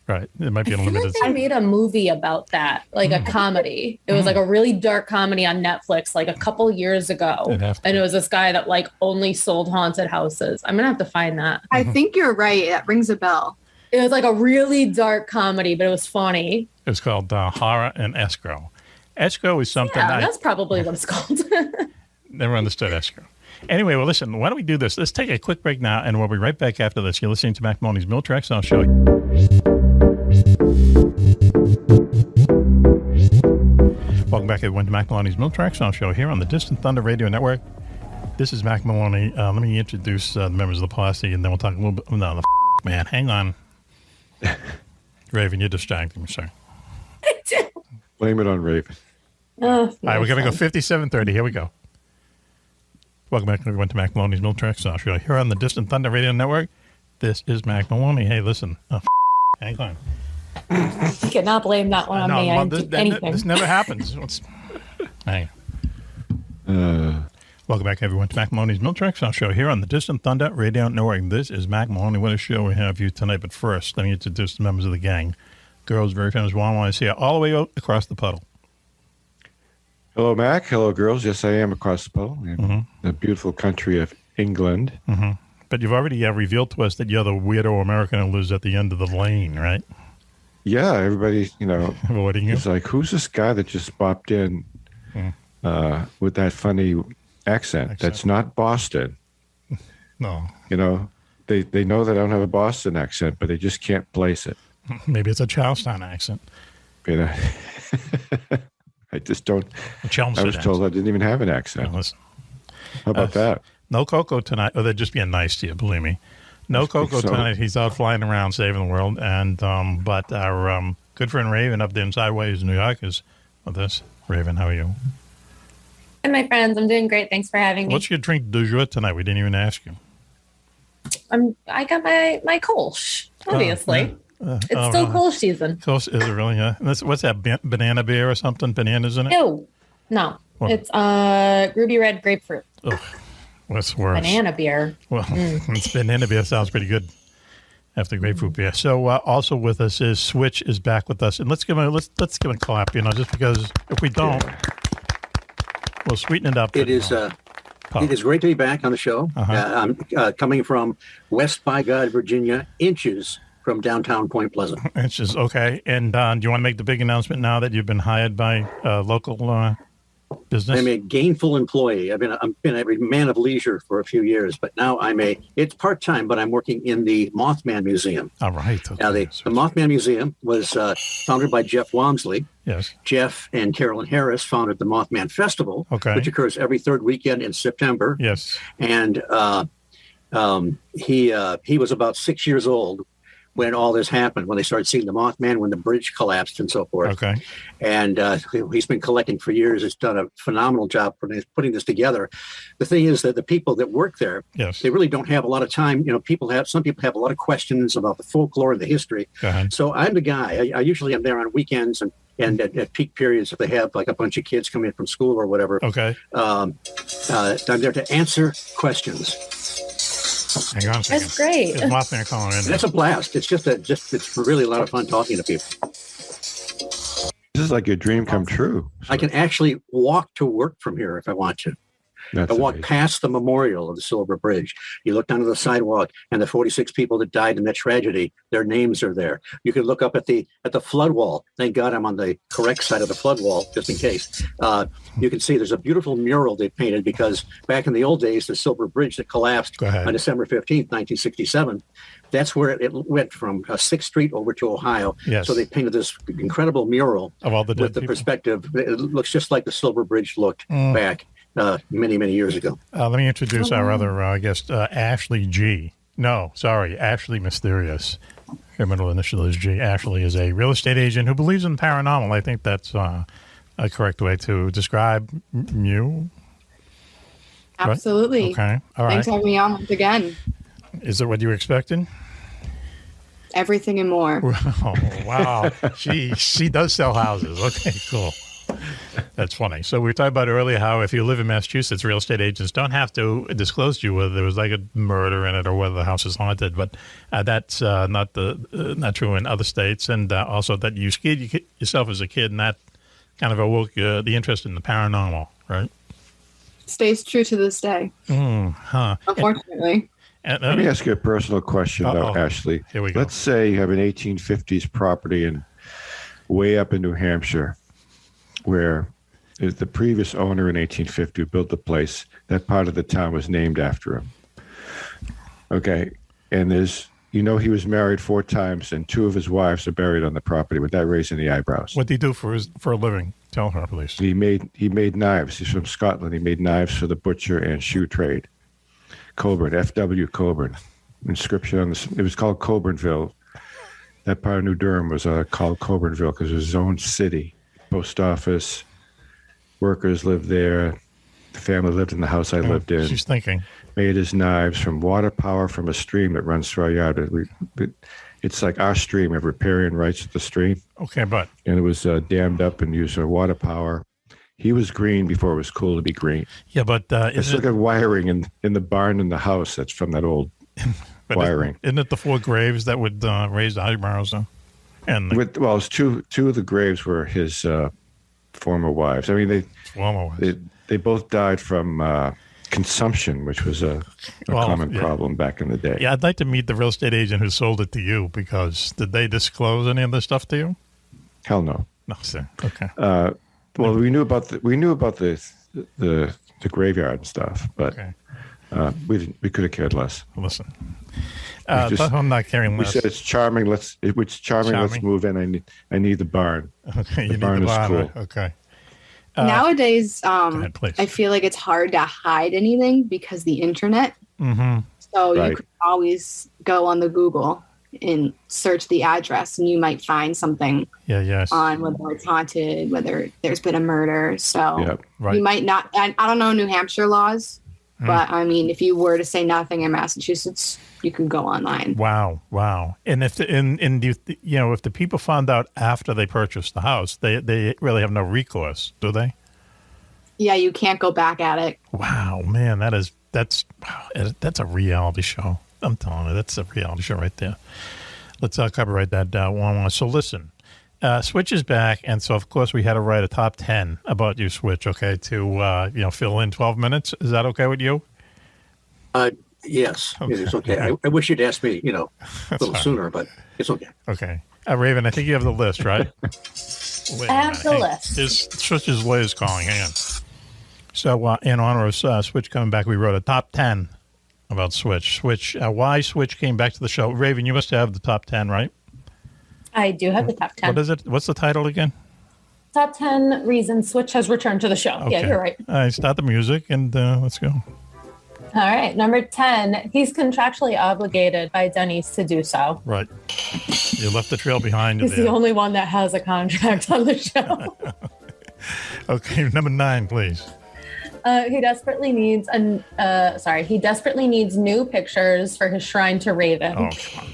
Right. It might be I unlimited. feel like they made a movie about that, like a comedy. It was like a really dark comedy on Netflix like a couple years ago. And it was this guy that only sold haunted houses. I'm going to have to find that. I think you're right. That rings a bell. It was like a really dark comedy, but it was funny. It was called Horror and Escrow. Escrow is something. Yeah, that's probably what it's called. Never understood escrow. Anyway, well, listen, why don't we do this? Let's take a quick break now, and we'll be right back after this. You're listening to Mack Maloney's Mill Tracks. I'll show you. Welcome back, everyone, to Mack Maloney's Mill Tracks. I'll show here on the Distant Thunder Radio Network. This is Mack Maloney. Let me introduce the members of the posse, and then we'll talk a little bit. No, man, hang on. Raven, you're distracting me, sir. Blame it on Raven. All right, we're going to go 5730. Here we go. Welcome back, everyone, to Mack Maloney's Mill Tracks. I'll show you here on the Distant Thunder Radio Network. This is Mack Maloney. Hey, listen. Hang on. You cannot blame that one on me. I didn't do anything. This never happens. Hang on. Welcome back, everyone, to Mack Maloney's Mill Tracks. I'll show you here on the Distant Thunder Radio Network. This is Mack Maloney. What a show we have for you tonight. But first, let me introduce the members of the gang. Girls, very famous Juan-Juan is here, all the way across the puddle. Hello, Mac. Hello, girls. Yes, I am across the puddle in the beautiful country of England. Mm-hmm. But you've already revealed to us that you're the weirdo American who lives at the end of the lane, right? Yeah, everybody, avoiding you. It's like, who's this guy that just popped in with that funny accent? That's not Boston. No. They know that I don't have a Boston accent, but they just can't place it. Maybe it's a Charlestown accent. I just don't. I was told I didn't even have an accent. Yeah, listen. How about that? No Coco tonight. Oh, they're just being nice to you, believe me. No Coco tonight. He's out flying around saving the world. And but our good friend Raven up there in Sideways, New York, is with us. Raven, how are you? And my friends, I'm doing great. Thanks for having me. What's your drink du jour tonight? We didn't even ask you. I got my Kolsch, obviously. It's still Kolsch season. Kolsch, is it really? Yeah. What's that, banana beer or something? Bananas in it? No. What? It's ruby red grapefruit. Ugh, what's worse? Banana beer. Well, it's banana beer sounds pretty good after grapefruit beer. So also with us is Switch is back with us, and let's give him a clap. Just because if we don't, we'll sweeten it up. It is great to be back on the show. I'm coming from West by God, Virginia, inches from downtown Point Pleasant. It's just okay. And do you want to make the big announcement now that you've been hired by local business? I'm a gainful employee. I've been a man of leisure for a few years, but now it's part-time, but I'm working in the Mothman Museum. All right. Okay. Now, the Mothman Museum was founded by Jeff Walmsley. Yes. Jeff and Carolyn Harris founded the Mothman Festival, which occurs every third weekend in September. Yes. And he was about 6 years old when all this happened, when they started seeing the Mothman, when the bridge collapsed and so forth. Okay. And he's been collecting for years. He's done a phenomenal job putting this together. The thing is that the people that work there, they really don't have a lot of time. You know, some people have a lot of questions about the folklore and the history. So I'm the guy. I usually am there on weekends and at peak periods if they have like a bunch of kids coming in from school or whatever. Okay. I'm there to answer questions. Hang on a second. That's great. It's Mothman calling in. That's a blast. It's it's really a lot of fun talking to people. This is like your dream come true. I can actually walk to work from here if I want to. That's I walk amazing. past the memorial of the Silver Bridge. You look down to the sidewalk, and the 46 people that died in that tragedy, their names are there. You can look up at the flood wall. Thank God I'm on the correct side of the flood wall, just in case. You can see there's a beautiful mural they painted because back in the old days, the Silver Bridge that collapsed on December 15th, 1967, that's where it went from 6th Street over to Ohio. Yes. So they painted this incredible mural of all the dead with the people. perspective. It looks just like the Silver Bridge looked back many, many years ago. Let me introduce our other guest, Ashley G. No, sorry, Ashley Mysterious. Her middle initial is G. Ashley is a real estate agent who believes in paranormal. I think that's a correct way to describe you. Absolutely. Right? Okay. All right. Thanks for having me on once again. Is it what you were expecting? Everything and more. Oh, wow. She does sell houses. Okay, cool. That's funny. So we were talking about earlier how if you live in Massachusetts, real estate agents don't have to disclose to you whether there was like a murder in it or whether the house is haunted. But that's not true in other states. And also that you scared yourself as a kid, and that kind of awoke the interest in the paranormal, right? Stays true to this day. Unfortunately. Let me ask you a personal question, though, Ashley. Here we go. Let's say you have an 1850s property way up in New Hampshire, where the previous owner in 1850 who built the place, that part of the town was named after him. Okay, and he was married 4 times, and 2 of his wives are buried on the property. Would that raise any eyebrows? What did he do for a living? Tell her, please. He made knives. He's from Scotland. He made knives for the butcher and shoe trade. Coburn, F.W. Coburn. Inscription on it was called Coburnville. That part of New Durham was called Coburnville because it was his own city. Post office, workers lived there. The family lived in the house I lived in. She's thinking. Made his knives from water power from a stream that runs through our yard. It's like our stream. We have riparian rights to the stream. Okay, but. And it was dammed up and used for water power. He was green before it was cool to be green. Yeah, but let's look at wiring in the barn in the house. That's from that old wiring. Isn't it the 4 graves that would raise the eyebrows? It's two of the graves were his former wives. I mean, they both died from consumption, which was a common problem back in the day. Yeah, I'd like to meet the real estate agent who sold it to you, because did they disclose any of this stuff to you? Hell no. No, sir. Okay. Well, we knew about the graveyard and stuff, but we could have cared less. Listen, I'm not caring less. We said it's charming. Let's move in. I need the barn. Okay, the barn is cool. Okay. Nowadays, ahead, I feel like it's hard to hide anything because the internet. Mm-hmm. So you could always go on the Google and search the address, and you might find something on whether it's haunted, whether there's been a murder. So you might not. I don't know New Hampshire laws, but I mean, if you were to say nothing in Massachusetts, you can go online. Wow. And if if the people found out after they purchased the house, they really have no recourse, do they? Yeah, you can't go back at it. Wow, man, that's a reality show. I'm telling you, that's a reality show right there. Let's copyright that one. So listen, Switch is back, and so of course we had to write a top 10 about you, Switch. Okay, to fill in 12 minutes. Is that okay with you? Yes, it's okay. I wish you'd asked me, a little sooner, but it's okay. Okay. Raven, I think you have the list, right? I have the list. Switch's Liz calling. Hang on. So, in honor of Switch coming back, we wrote a top 10 about Switch. Why Switch came back to the show. Raven, you must have the top 10, right? I do have the top 10. What is it? What's the title again? Top 10 reasons Switch has returned to the show. Okay. Yeah, you're right. All right, start the music and let's go. All right. Number 10, he's contractually obligated by Denny's to do so. Right. You left the trail behind. He's the only one that has a contract on the show. Okay, number 9, please. He desperately needs new pictures for his shrine to Raven. Oh, come on.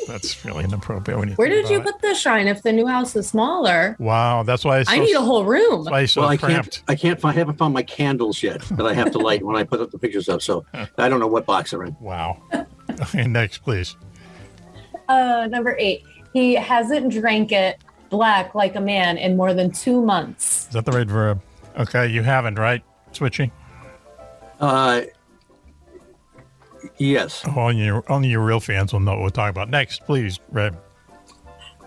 That's really inappropriate. Where did you put the shrine if the new house is smaller? Wow, that's why I need a whole room. That's why I haven't found my candles yet that I have to light when I put up the pictures up. So I don't know what box they're in. Wow. Okay, next, please. Number 8, he hasn't drank it black like a man in more than 2 months. Is that the right verb? Okay, you haven't, right? Switching? Yes. Only your real fans will know what we're talking about. Next, please, Red.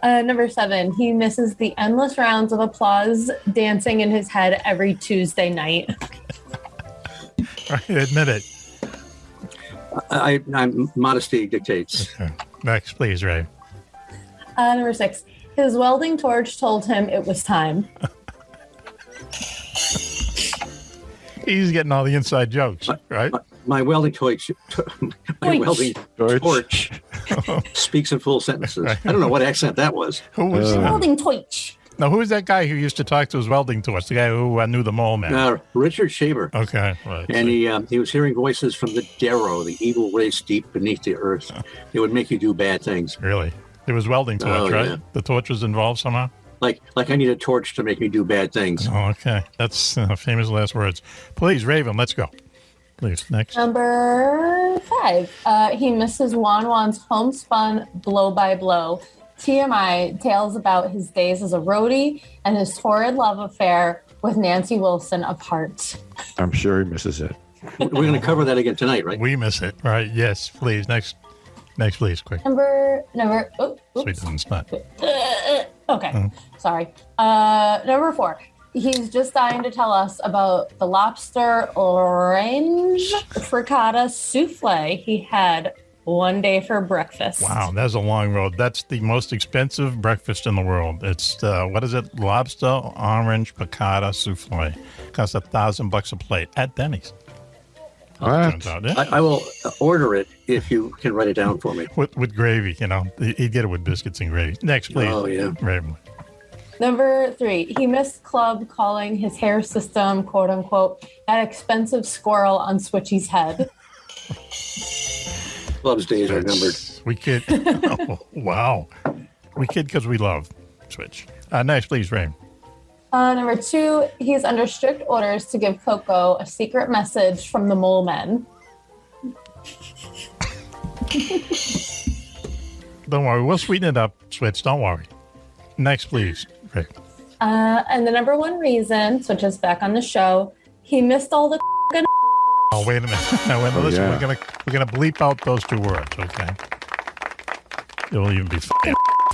Number 7, he misses the endless rounds of applause dancing in his head every Tuesday night. Right, admit it. I'm modesty dictates. Okay. Next, please, Ray. Number 6, his welding torch told him it was time. He's getting all the inside jokes, right? My welding torch. Welding torch speaks in full sentences. Right. I don't know what accent that was. Who was welding torch? Now, who was that guy who used to talk to his welding torch? The guy who knew the mole man. Richard Shaver. Okay, right. And he was hearing voices from the Darrow, the evil race deep beneath the earth. It would make you do bad things. Really? It was welding torch, right? Yeah. The torch was involved somehow. Like I need a torch to make me do bad things. Oh, okay. That's famous last words. Please, Raven, let's go. Please, next. Number 5, he misses Juan-Juan's homespun blow by blow. TMI tales about his days as a roadie and his torrid love affair with Nancy Wilson apart. I'm sure he misses it. We're going to cover that again tonight, right? We miss it, right? Yes, please. Next, please, quick. Number. Sweet doesn't spot. Okay, sorry. Number 4. He's just dying to tell us about the lobster orange frittata souffle he had one day for breakfast. Wow, that's a long road. That's the most expensive breakfast in the world. It's what is it? Lobster orange piccata souffle. Costs $1,000 a plate at Denny's. What? Out, yeah. I will order it if you can write it down for me. With gravy, he'd get it with biscuits and gravy. Next, please. Oh yeah. Raven. Number 3, he missed Club calling his hair system, quote unquote, that expensive squirrel on Switchy's head. Club's days are numbered. We kid. Oh, wow. We kid because we love Switch. Next, please, Rain. Number 2, he's under strict orders to give Coco a secret message from the mole men. Don't worry. We'll sweeten it up, Switch. Don't worry. Next, please. Right. And the number 1 reason, Switch is back on the show, he missed all the Oh, wait a minute. Now, listen, yeah. we're gonna bleep out those 2 words, okay? It will even be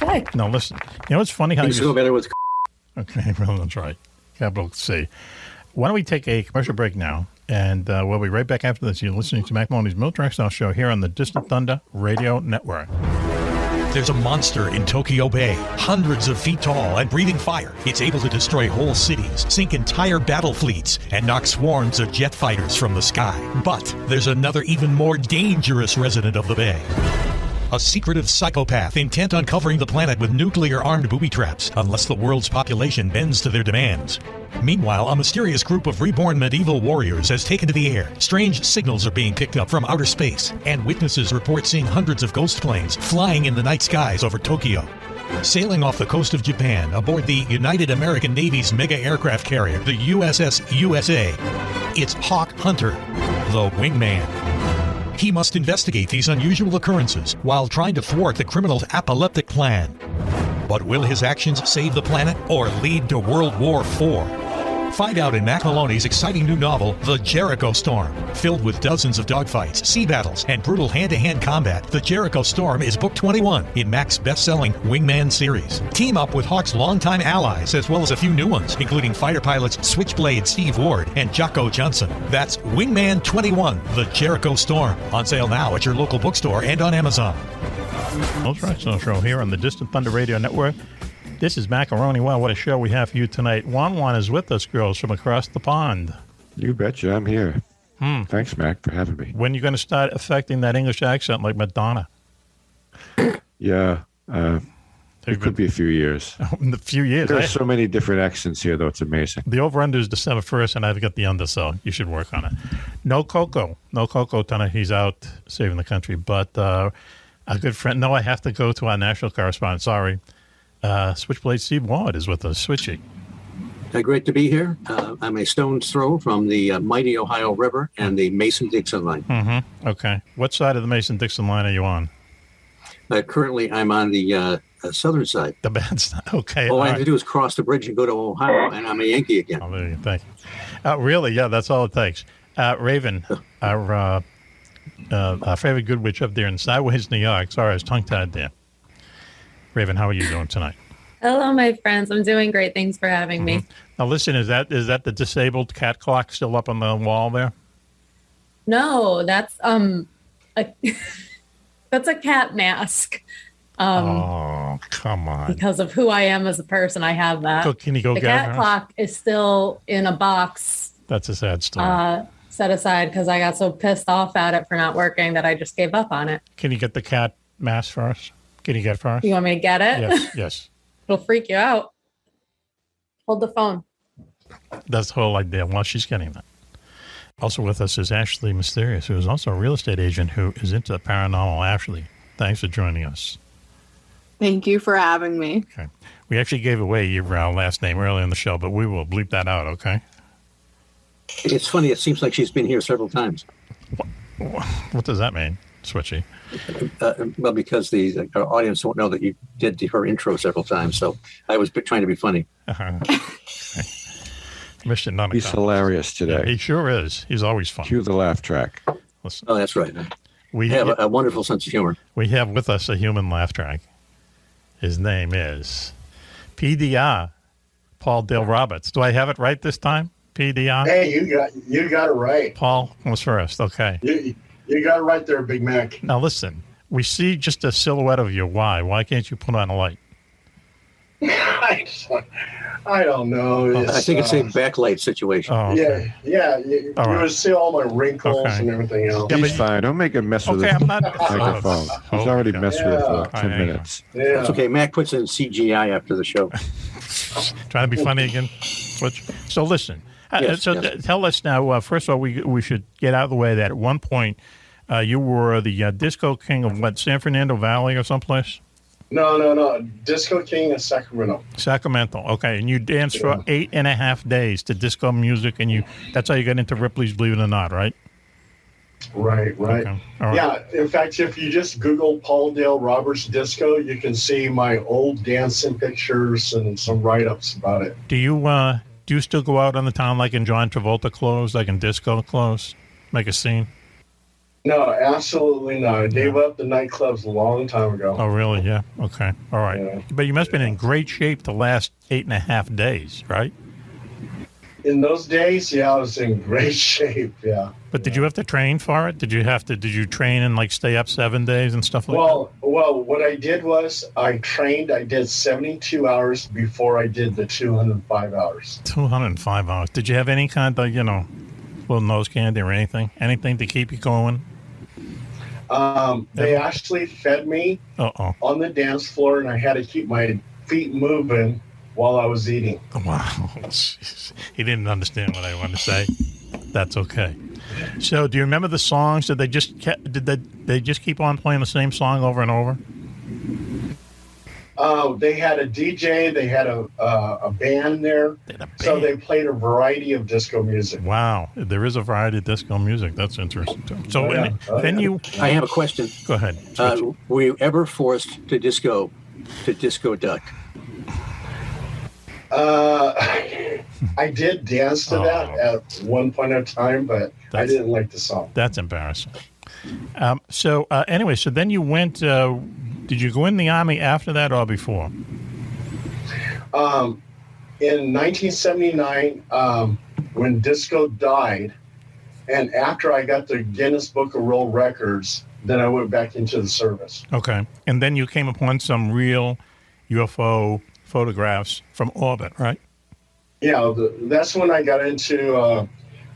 Okay. No, listen. You know what's funny? How Things go better with Okay, well, that's right. Capital C. Why don't we take a commercial break now, and we'll be right back after this. You're listening to Mack Maloney's Military Style Show here on the Distant Thunder Radio Network. There's a monster in Tokyo Bay, hundreds of feet tall and breathing fire. It's able to destroy whole cities, sink entire battle fleets, and knock swarms of jet fighters from the sky. But there's another even more dangerous resident of the bay. A secretive psychopath intent on covering the planet with nuclear-armed booby traps unless the world's population bends to their demands. Meanwhile, a mysterious group of reborn medieval warriors has taken to the air. Strange signals are being picked up from outer space, and witnesses report seeing hundreds of ghost planes flying in the night skies over Tokyo. Sailing off the coast of Japan aboard the United American Navy's mega aircraft carrier, the USS USA, it's Hawk Hunter, the wingman. He must investigate these unusual occurrences while trying to thwart the criminal's apocalyptic plan. But will his actions save the planet or lead to World War IV? Find out in Mack Maloney's exciting new novel, The Jericho Storm. Filled with dozens of dogfights, sea battles, and brutal hand-to-hand combat, The Jericho Storm is book 21 in Mack's best-selling Wingman series. Team up with Hawk's longtime allies, as well as a few new ones, including fighter pilots Switchblade Steve Ward and Jocko Johnson. That's Wingman 21, The Jericho Storm. On sale now at your local bookstore and on Amazon. Ultra Show here on the Distant Thunder Radio Network. This is Macaroni. Wow, what a show we have for you tonight. Juan-Juan is with us, girls, from across the pond. You betcha, I'm here. Thanks, Mac, for having me. When are you going to start affecting that English accent like Madonna? Yeah, it could be a few years. A few years. There's so many different accents here, though. It's amazing. The over-under is December 1st, and I've got the under, so you should work on it. No Coco tonight. He's out saving the country. But a good friend. No, I have to go to our national correspondent. Sorry. Switchblade Steve Ward is with us. Switchy. Great to be here. I'm a stone's throw from the mighty Ohio River and the Mason-Dixon line. Mm-hmm. Okay. What side of the Mason-Dixon line are you on? Currently, I'm on the southern side. The bad side. Okay. All I have to do is cross the bridge and go to Ohio, and I'm a Yankee again. Oh, there you go. Thank you. Really? Yeah, that's all it takes. Raven, our favorite good witch up there in Sideways, New York. Sorry, I was tongue-tied there. Raven, how are you doing tonight? Hello, my friends. I'm doing great. Thanks for having me. Now, listen, is that the disabled cat clock still up on the wall there? No, that's that's a cat mask. Oh, come on. Because of who I am as a person, I have that. So can you go the get cat her? clock is still in a box. That's a sad story. Set aside because I got so pissed off at it for not working that I just gave up on it. Can you get the cat mask for us? Can you get it for us? You want me to get it? Yes. It'll freak you out. Hold the phone. That's the whole idea. Well, she's getting that. Also with us is Ashley Mysterious, who is also a real estate agent who is into the paranormal. Ashley, thanks for joining us. Thank you for having me. Okay. We actually gave away your last name earlier in the show, but we will bleep that out, okay? It's funny. It seems like she's been here several times. What does that mean, Switchy? Well, because our audience won't know that you did her intro several times, so I was trying to be funny. Mission none. He's hilarious today. Yeah, he sure is. He's always fun. Cue the laugh track. Listen, Oh, that's right. we have a wonderful sense of humor. We have with us a human laugh track. His name is PDR, Paul Dale Roberts. Do I have it right this time? PDR? Hey, you got it right. Paul was first. Okay. You got it right there, Big Mac. Now listen, we see just a silhouette of you. Why? Why can't you put on a light? I don't know. I think it's a backlight situation. Oh, okay. Yeah. You would see all my wrinkles and everything else. He's fine. Don't make him mess with the microphone. He's already messed with it for 10 minutes. Yeah. That's okay. Mac puts in CGI after the show. Trying to be funny again. So listen. Yes. Tell us now. First of all, we should get out of the way that at one point you were the disco king of what, San Fernando Valley or someplace? No. Disco King in Sacramento. Sacramento. Okay, and you danced for 8.5 days to disco music, and that's how you got into Ripley's Believe It or Not, right? Right. Okay. All right. Yeah. In fact, if you just Google Paul Dale Roberts Disco, you can see my old dancing pictures and some write-ups about it. Do you still go out on the town like in John Travolta clothes, like in disco clothes, make a scene? No, absolutely not. I gave up the nightclubs a long time ago. Oh, really? Yeah. Okay. All right. Yeah. But you must have been in great shape the last 8.5 days, right? In those days, yeah, I was in great shape. Yeah. But did you have to train for it? Did you train and like stay up 7 days and stuff like that? Well, what I did was I trained. I did 72 hours before I did the 205 hours. 205 hours. Did you have any kind of, little nose candy or anything? Anything to keep you going? They actually fed me on the dance floor, and I had to keep my feet moving while I was eating. Wow. Jeez. He didn't understand what I wanted to say. That's okay. So do you remember the songs? Did they just keep on playing the same song over and over? They had a DJ. They had a band there. So they played a variety of disco music. Wow. There is a variety of disco music. That's interesting. So I have a question. Go ahead. Were you ever forced to disco duck? I did dance to that at one point in time, but I didn't like the song. That's embarrassing. Anyway, so then you went, did you go in the Army after that or before? In 1979, when disco died, and after I got the Guinness Book of World Records, then I went back into the service. Okay. And then you came upon some real UFO photographs from orbit, right? Yeah, that's when I got into, I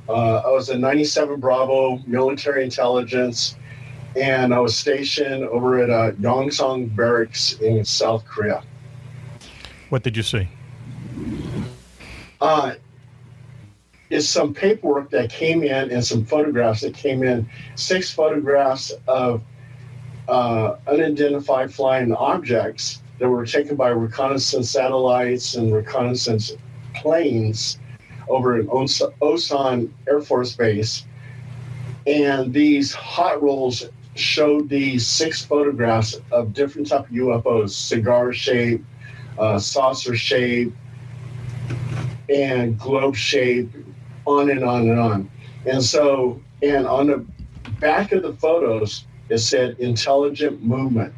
was a 97 Bravo military intelligence, and I was stationed over at Yongsan Barracks in South Korea. What did you see? Is some paperwork that came in and some photographs that came in, 6 photographs of unidentified flying objects that were taken by reconnaissance satellites and reconnaissance planes over in Osan Air Force Base. And these hot rolls showed these 6 photographs of different type of UFOs, cigar shape, saucer shape, and globe shape, on and on and on. And so, and on the back of the photos, it said intelligent movement.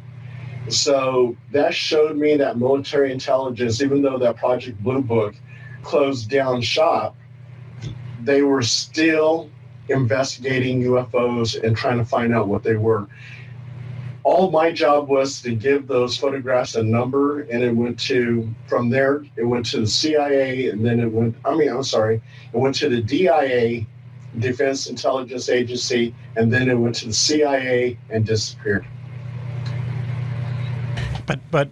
So that showed me that military intelligence, even though that Project Blue Book closed down shop, they were still investigating UFOs and trying to find out what they were. All my job was to give those photographs a number, and it went to, from there, it went to the CIA, and then it went to the DIA, Defense Intelligence Agency, and then it went to the CIA and disappeared. But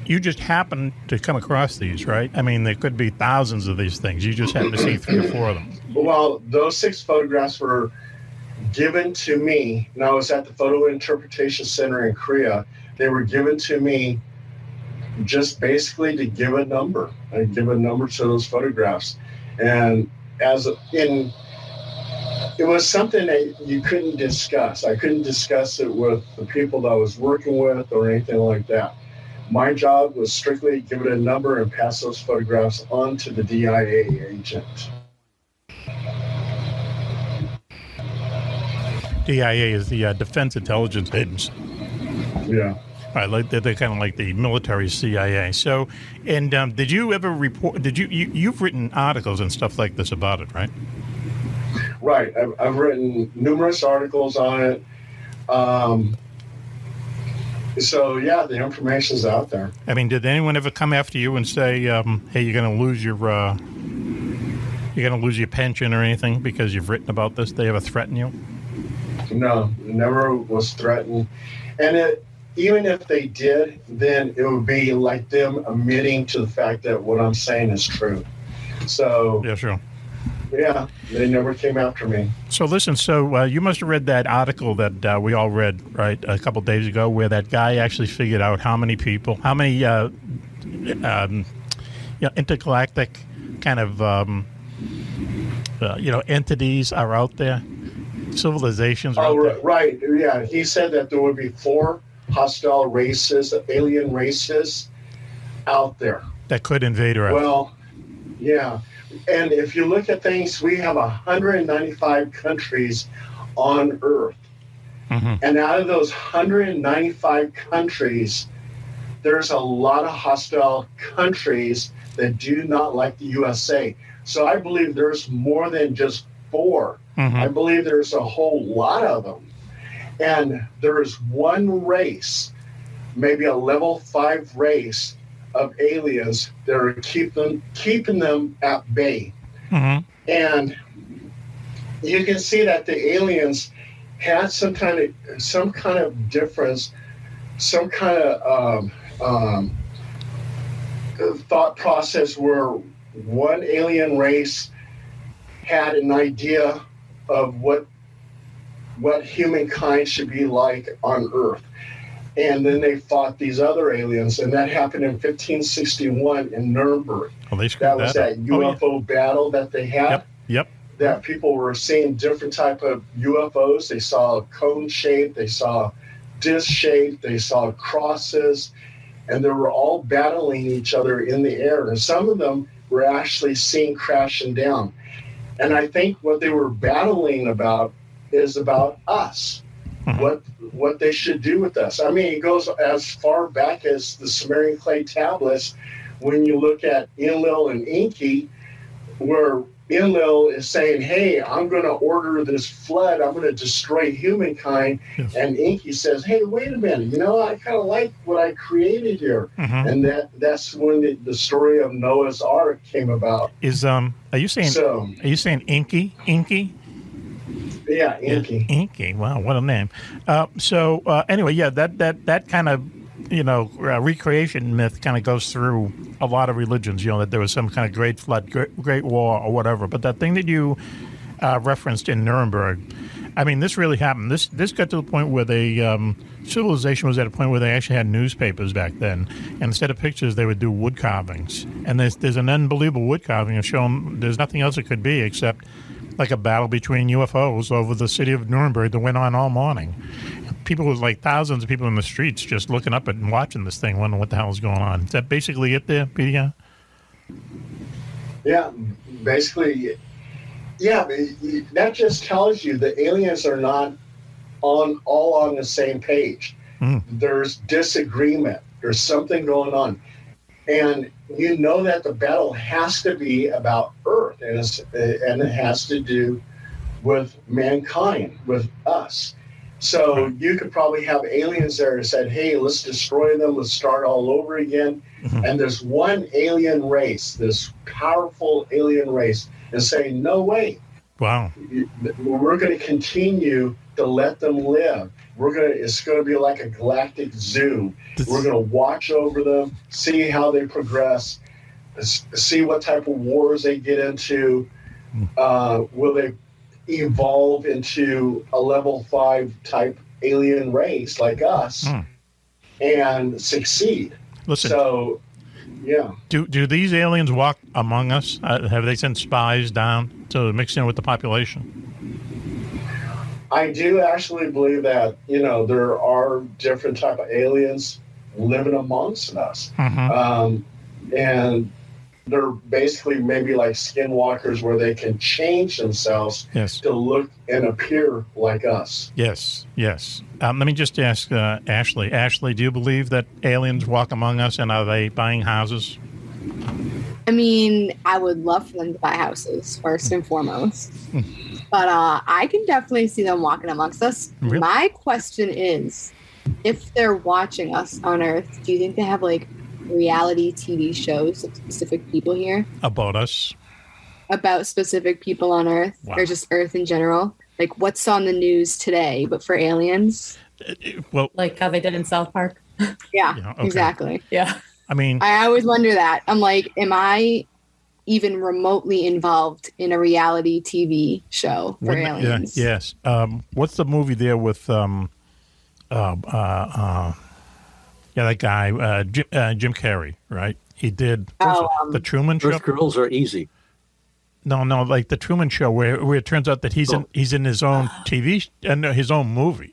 you just happened to come across these, right? I mean, there could be thousands of these things. You just happened to see 3 or 4 of them. Well, those 6 photographs were given to me, and I was at the Photo Interpretation Center in Korea. They were given to me just basically to give a number. I give a number to those photographs. And it was something that you couldn't discuss. I couldn't discuss it with the people that I was working with or anything like that. My job was strictly give it a number and pass those photographs on to the DIA agent. DIA is the Defense Intelligence Agency. Yeah. Right, like they're kind of like the military CIA. So, and did you ever report? You've written articles and stuff like this about it, right? Right. I've written numerous articles on it. So yeah, the information's out there. I mean, did anyone ever come after you and say, "Hey, you're going to lose your pension or anything because you've written about this"? They ever threaten you? No, never was threatened. And even if they did, then it would be like them admitting to the fact that what I'm saying is true. So yeah, sure. Yeah, they never came after me. So listen, you must have read that article that we all read, right, a couple of days ago, where that guy actually figured out how many intergalactic kind of entities are out there, civilizations are out there. Right, yeah. He said that there would be 4 hostile races, alien races out there. That could invade Earth. Well, yeah. And if you look at things, we have 195 countries on Earth. Mm-hmm. And out of those 195 countries, there's a lot of hostile countries that do not like the USA. So I believe there's more than just 4. Mm-hmm. I believe there's a whole lot of them. And there is one race, maybe a level 5 race of aliens that are keeping them at bay. Mm-hmm. And you can see that the aliens had some kind of difference, some kind of thought process where one alien race had an idea of what humankind should be like on Earth. And then they fought these other aliens, and that happened in 1561 in Nuremberg. Well, that was that UFO battle that they had. Yep. That people were seeing different type of UFOs. They saw a cone shape, they saw disc shape, they saw crosses, and they were all battling each other in the air. And some of them were actually seen crashing down. And I think what they were battling about is about us, what they should do with us. I mean, it goes as far back as the Sumerian clay tablets. When you look at Enlil and Enki, where Enlil is saying, hey, I'm going to order this flood. I'm going to destroy humankind. Yes. And Enki says, hey, wait a minute. I kind of like what I created here. And that's when the story of Noah's Ark came about. Are you saying Enki? Enki? Yeah, Enki. Yeah, Enki. Wow, what a name. Anyway, yeah, that kind of recreation myth kind of goes through a lot of religions, that there was some kind of great flood, great war or whatever. But that thing that you referenced in Nuremberg, I mean, this really happened. This got to the point where civilization was at a point where they actually had newspapers back then. And instead of pictures, they would do wood carvings. And there's an unbelievable wood carving of showing there's nothing else it could be except like a battle between UFOs over the city of Nuremberg that went on all morning. People was like thousands of people in the streets just looking up and watching this thing, wondering what the hell is going on. Is that basically it there, Peter? Yeah, basically. Yeah, that just tells you the aliens are not all on the same page. There's disagreement. There's something going on. And that the battle has to be about Earth, and it has to do with mankind, with us. So you could probably have aliens there who said, hey, let's destroy them, let's start all over again. And there's one alien race, this powerful alien race, and saying, no way. Wow. We're going to continue to let them live. It's going to be like a galactic zoo. We're going to watch over them, see how they progress, see what type of wars they get into. Will they evolve into a level 5 type alien race like us and succeed? Listen, so, yeah. Do these aliens walk among us? Have they sent spies down to mix in with the population? I do actually believe that, there are different type of aliens living amongst us. And they're basically maybe like skinwalkers where they can change themselves to look and appear like us. Yes. Let me just ask Ashley. Ashley, do you believe that aliens walk among us, and are they buying houses? I mean, I would love for them to buy houses, first and foremost. But I can definitely see them walking amongst us. Really? My question is, if they're watching us on Earth, do you think they have like reality TV shows of specific people here? About us? About specific people on Earth, or just Earth in general? Like what's on the news today, but for aliens? Well, like how they did in South Park? Yeah, okay. Exactly. Yeah. I mean, I always wonder that. I'm like, am I even remotely involved in a reality TV show for aliens? Yes. What's the movie there with that guy Jim Carrey, right? He did the Truman Show. Earth Girls are easy. No, like the Truman Show, where it turns out that he's in his own TV and his own movie.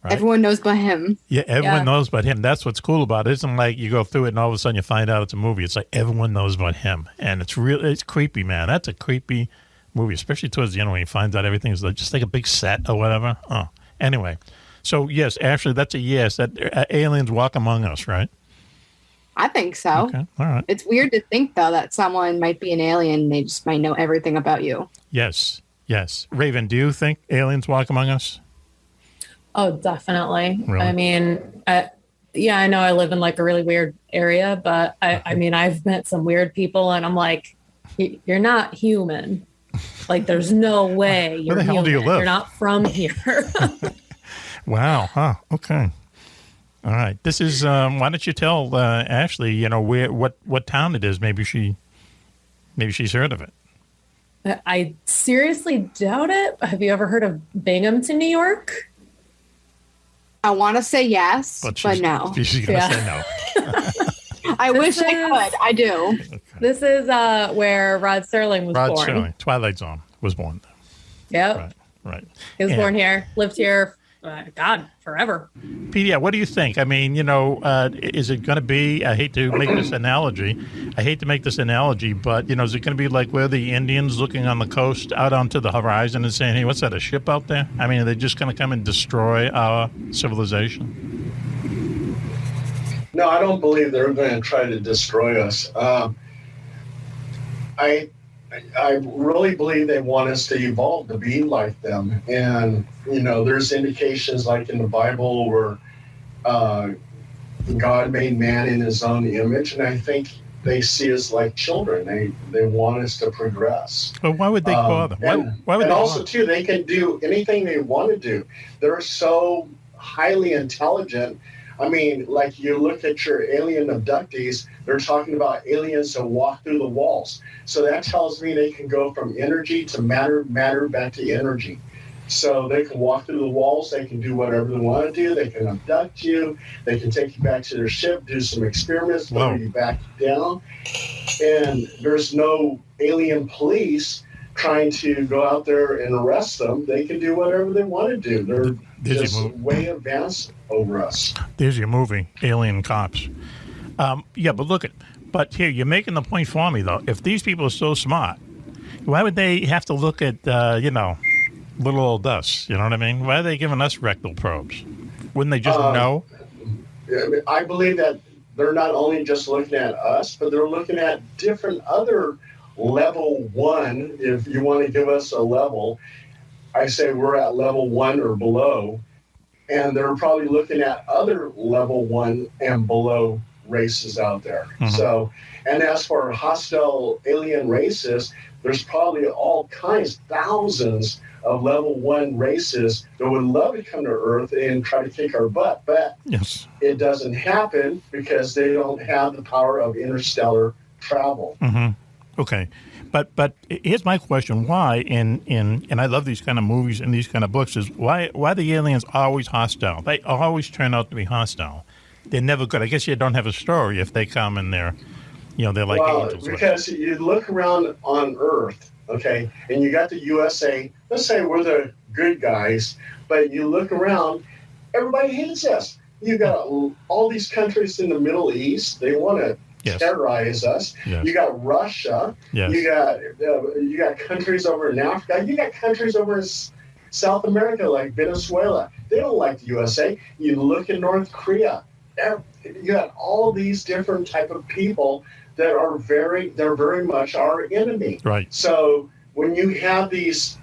Right? Everyone knows about him. Yeah, everyone knows about him. That's what's cool about it. It isn't like you go through it and all of a sudden you find out it's a movie. It's like everyone knows about him, and it's creepy, man. That's a creepy movie, especially towards the end when he finds out everything's just like a big set or whatever. Oh, anyway, so yes, Ashley, that's a yes. That aliens walk among us, right? I think so. Okay, all right. It's weird to think though that someone might be an alien and they just might know everything about you. Yes. Raven, do you think aliens walk among us? Oh, definitely. Really? I mean, I know I live in like a really weird area, but I mean, I've met some weird people and I'm like, you're not human. Like, there's no way you're Where the hell human. do you live? You're not from here. Wow. Huh. Okay. All right. This is, why don't you tell Ashley, what town it is? Maybe she's heard of it. I seriously doubt it. Have you ever heard of Binghamton, New York? I want to say yes, but no. She's going to say no. I wish I could. I do. Okay. This is where Rod Serling was born. Rod Serling, Twilight Zone, was born. Yep. Right. He was born here, lived here God, forever. Pete, yeah, what do you think? I mean, is it going to be, I hate to make this analogy, but, is it going to be like where the Indians looking on the coast out onto the horizon and saying, hey, what's that, a ship out there? I mean, are they just going to come and destroy our civilization? No, I don't believe they're going to try to destroy us. I really believe they want us to evolve to be like them. And, there's indications like in the Bible where God made man in his own image. And I think they see us like children. They want us to progress. But why would they bother? Why would they also, bother? too, they can do anything they want to do. They're so highly intelligent. I mean, like you look at your alien abductees, they're talking about aliens that walk through the walls. So that tells me they can go from energy to matter, matter back to energy. So they can walk through the walls, they can do whatever they want to do, they can abduct you, they can take you back to their ship, do some experiments, throw you back down. And there's no alien police trying to go out there and arrest them. They can do whatever they want to do. They're just way advanced over us. There's your movie, Alien Cops. Yeah, but here, you're making the point for me, though. If these people are so smart, why would they have to look at, little old us? You know what I mean? Why are they giving us rectal probes? Wouldn't they just know? I believe that they're not only just looking at us, but they're looking at different other level 1. If you want to give us a level, I say we're at level 1 or below, and they're probably looking at other level 1 and below races out there. Mm-hmm. So, and as for hostile alien races, there's probably all kinds, thousands of level 1 races that would love to come to Earth and try to kick our butt, but it doesn't happen because they don't have the power of interstellar travel. Mm-hmm. Okay. But here's my question: why and I love these kind of movies and these kind of books is why the aliens are always hostile? They always turn out to be hostile. They're never good. I guess you don't have a story if they come and they're like angels. Because you look around on Earth, okay, and you got the USA. Let's say we're the good guys, but you look around, everybody hates us. You got all these countries in the Middle East. They want to terrorize us. Yes. You got Russia. Yes. You got countries over in Africa. You got countries over in South America like Venezuela. They don't like the USA. You look in North Korea. You got all these different type of people that are they're very much our enemy. Right. So when you have these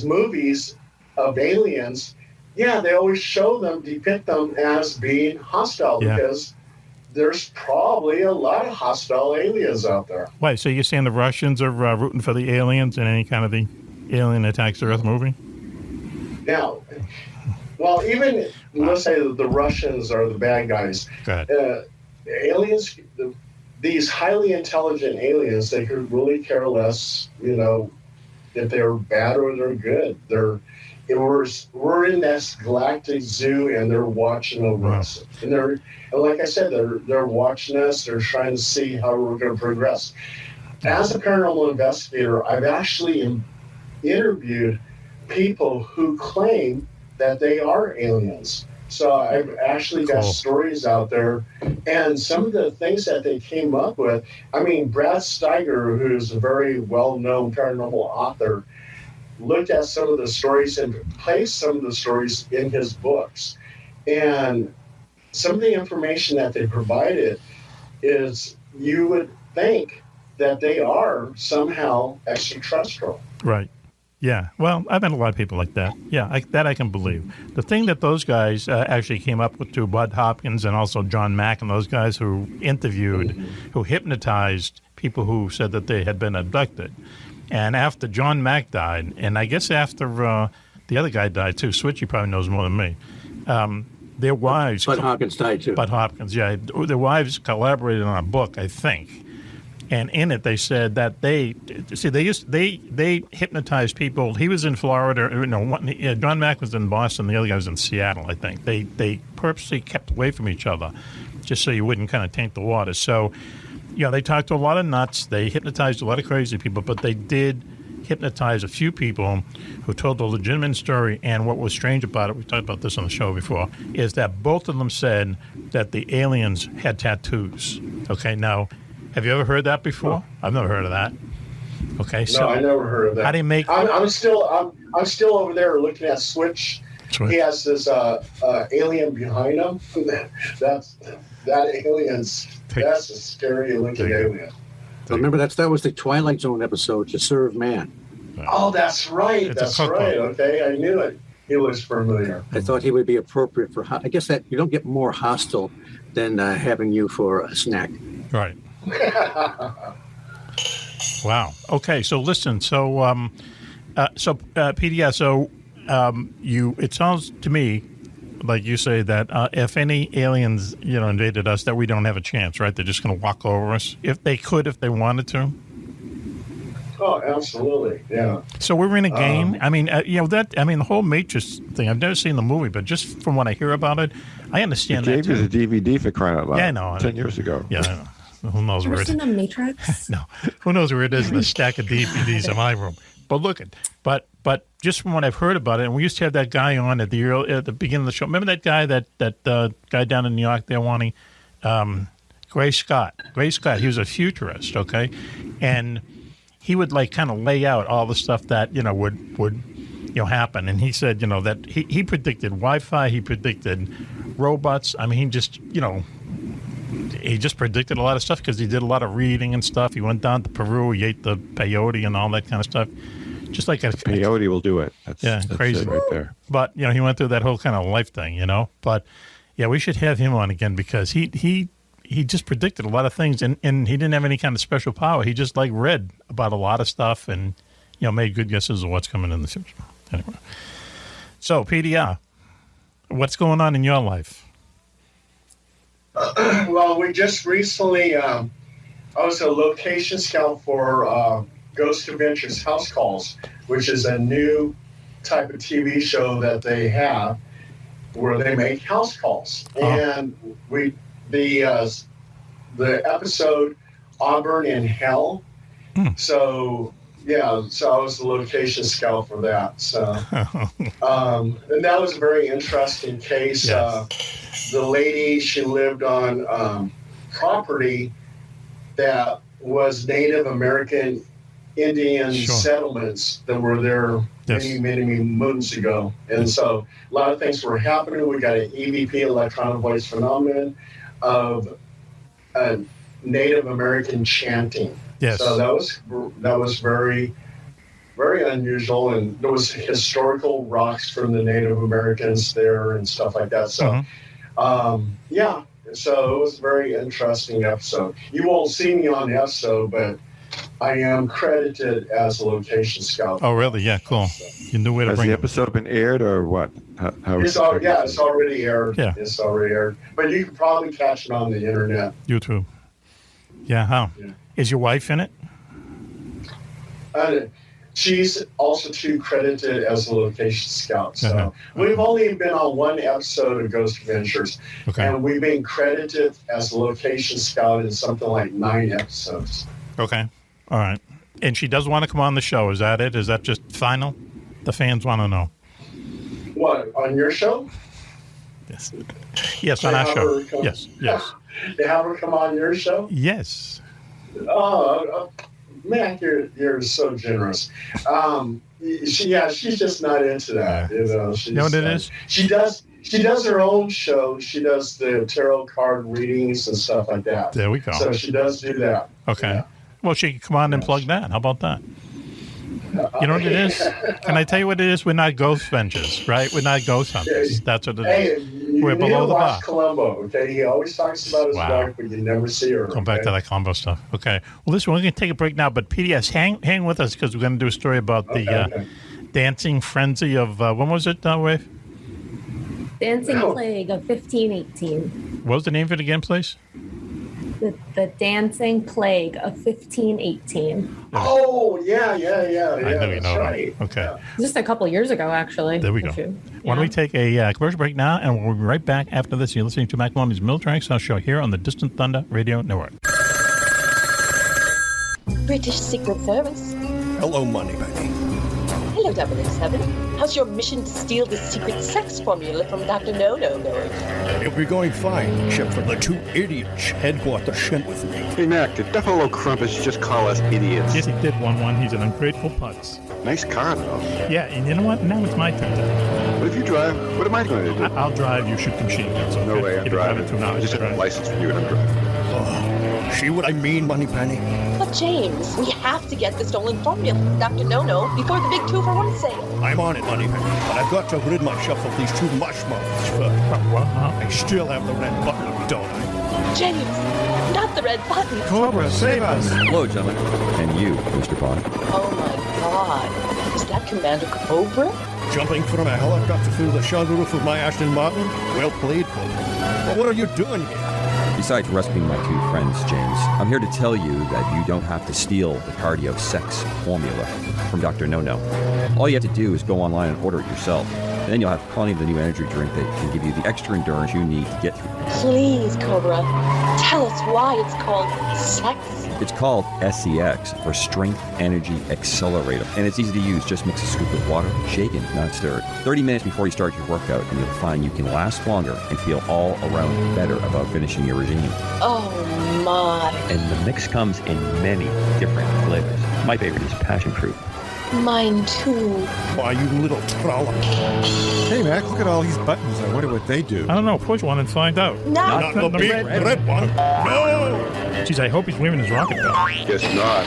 movies of aliens, they always depict them as being hostile because there's probably a lot of hostile aliens out there. Wait, so you're saying the Russians are rooting for the aliens in any kind of the Alien Attacks the Earth movie? Now, well, even let's say the Russians are the bad guys. Go ahead. Aliens, these highly intelligent aliens, they could really care less, if they're bad or they're good. We're in this galactic zoo, and they're watching over us. And like I said, they're watching us. They're trying to see how we're going to progress. As a paranormal investigator, I've actually interviewed people who claim that they are aliens. So I've actually got stories out there, and some of the things that they came up with. I mean, Brad Steiger, who's a very well-known paranormal author, looked at some of the stories and placed some of the stories in his books. And some of the information that they provided is you would think that they are somehow extraterrestrial. Right. Yeah. Well, I've met a lot of people like that. Yeah, I can believe. The thing that those guys actually came up with, too, Bud Hopkins and also John Mack and those guys who interviewed, who hypnotized people who said that they had been abducted. And after John Mack died, and I guess after the other guy died, too, Switchy probably knows more than me, their wives... Bud Hopkins died, too. Bud Hopkins, yeah. Their wives collaborated on a book, I think. And in it, they said that they hypnotized people. He was in Florida. John Mack was in Boston. The other guy was in Seattle, I think. They purposely kept away from each other, just so you wouldn't kind of taint the water. So, they talked to a lot of nuts. They hypnotized a lot of crazy people, but they did hypnotized a few people who told a legitimate story. And what was strange about it, we talked about this on the show before, is that both of them said that the aliens had tattoos. Okay, now, have you ever heard that before? No. I've never heard of that. Okay, so no, I never heard of that. How do you make? I'm still over there looking at Switch. He has this alien behind him. That's a scary looking alien. Remember, that was the Twilight Zone episode, To Serve Man. Oh, that's right. That's right. Okay, I knew it. He was familiar. I thought he would be appropriate for. I guess that you don't get more hostile than having you for a snack. Right. Wow. Okay. So listen. So, PDS. So, it sounds to me like you say that if any aliens, invaded us, that we don't have a chance, right? They're just going to walk over us if they wanted to. Oh, absolutely. Yeah. So we're in a game. The whole Matrix thing. I've never seen the movie, but just from what I hear about it, I understand they that. Gave you the DVD for crying out loud. Yeah, I know. 10 years ago. Yeah, I know. Who knows where it is? Seen the Matrix? No. Who knows where it is in the stack of DVDs in my room? But look at, but just from what I've heard about it, and we used to have that guy on at the beginning of the show. Remember that guy, that guy down in New York there, Wani? Gray Scott. He was a futurist, okay? And he would kind of lay out all the stuff that, would happen. And he said, that he predicted Wi-Fi, he predicted robots. I mean, he just predicted a lot of stuff because he did a lot of reading and stuff. He went down to Peru, he ate the peyote and all that kind of stuff. Just like peyote will do it. That's crazy it right there. But he went through that whole kind of life thing, But yeah, we should have him on again because he just predicted a lot of things, and he didn't have any kind of special power. He just read about a lot of stuff and made good guesses of what's coming in the future. Anyway, so PDR, what's going on in your life? Well, we just recently, I was a location scout for Ghost Adventures House Calls, which is a new type of TV show that they have where they make house calls. Oh. And the episode Auburn in Hell. So I was the location scout for that. So, and that was a very interesting case. Yes. The lady, she lived on property that was Native American Indian settlements that were there many moons ago. And so a lot of things were happening. We got an EVP, electronic voice phenomenon, of Native American chanting. Yes. So that was very, very unusual, and there was historical rocks from the Native Americans there and stuff like that. So, so it was a very interesting episode. You won't see me on the episode, but I am credited as a location scout. Oh, really? Yeah, cool. You knew where to bring it. Has the episode been aired or what? It's already aired. Yeah. It's already aired. But you can probably catch it on the internet. YouTube. Yeah, how? Yeah. Is your wife in it? She's also credited as a location scout. So we've only been on one episode of Ghost Adventures, and we've been credited as a location scout in something like 9 episodes. Okay. All right. And she does want to come on the show. Is that it? Is that just final? The fans want to know. What, on your show? Yes. Yes, on our show. Yes. They have her come on your show? Yes. Oh, Mack, you're so generous. She's just not into that. She's, you know what it is? She does her own show. She does the tarot card readings and stuff like that. There we go. So she does do that. Okay. Yeah. Well, she can come on and plug that. How about that? You know what it is? Can I tell you what it is? We're not ghost vengers, right? We're not ghost hunters. That's what it is. We're below the bar. Columbo, okay? He always talks about his wife, but you never see her. Going back to that Columbo stuff. Okay. Well, listen, we're going to take a break now, but PDS, hang with us because we're going to do a story about the dancing frenzy of, when was it, Wave? Dancing Plague of 1518. What was the name of it again, please? The Dancing Plague of 1518. Oh, yeah. I know you know right. Okay. Yeah. Just a couple years ago, actually. There we go. Why don't we take a commercial break now, and we'll be right back after this. You're listening to Mack Maloney's Military X Show here on the Distant Thunder Radio Network. British Secret Service. Hello, Moneypenny. Hello, 007. How's your mission to steal the secret sex formula from Dr. No-No going? It'll be going fine, except for the two idiots headquarters sent with me. Hey, Mac, did Duff Old Crumpus just call us idiots? Yes, he did, Juan-Juan. He's an ungrateful putz. Nice car, though. Yeah, and you know what? Now it's my turn. What if you drive? What am I going to do? I'll drive. You shoot the machine guns. Okay? No way I'm driving. I just have a license for you and I'm driving. Oh, see what I mean, Moneypenny? But James, we have to get the stolen formula from Dr. No-No before the big 2-for-1 sale. I'm on it, Moneypenny, but I've got to rid myself of these two mushmouths first. I still have the red button, don't I? James, not the red button. Cobra, save us! Hello, gentlemen. And you, Mr. Bond. Oh my God. Is that Commander Cobra? Jumping from a helicopter through the sunroof of my Aston Martin? Well played, Cobra. But what are you doing here? Besides rescuing my two friends, James, I'm here to tell you that you don't have to steal the cardio sex formula from Dr. No-No. All you have to do is go online and order it yourself. And then you'll have plenty of the new energy drink that can give you the extra endurance you need to get through. Please, Cobra, tell us why it's called sex. It's called SEX, for Strength Energy Accelerator. And it's easy to use. Just mix a scoop of water, shaken, not stirred. 30 minutes before you start your workout, and you'll find you can last longer and feel all around better about finishing your regime. Oh, my. And the mix comes in many different flavors. My favorite is passion fruit. Mine too. Why, you little trollop. Hey, Mac, look at all these buttons. I wonder what they do. I don't know. Push one and find out. Not the big red one. No! Jeez, I hope he's wearing his rocket belt. Guess not.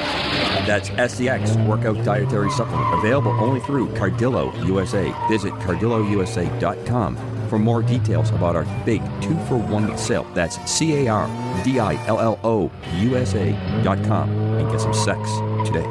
That's SEX, Workout Dietary Supplement, available only through Cardillo USA. Visit cardillousa.com for more details about our big 2-for-1 sale. That's CARDILLO USA.com and get some sex today.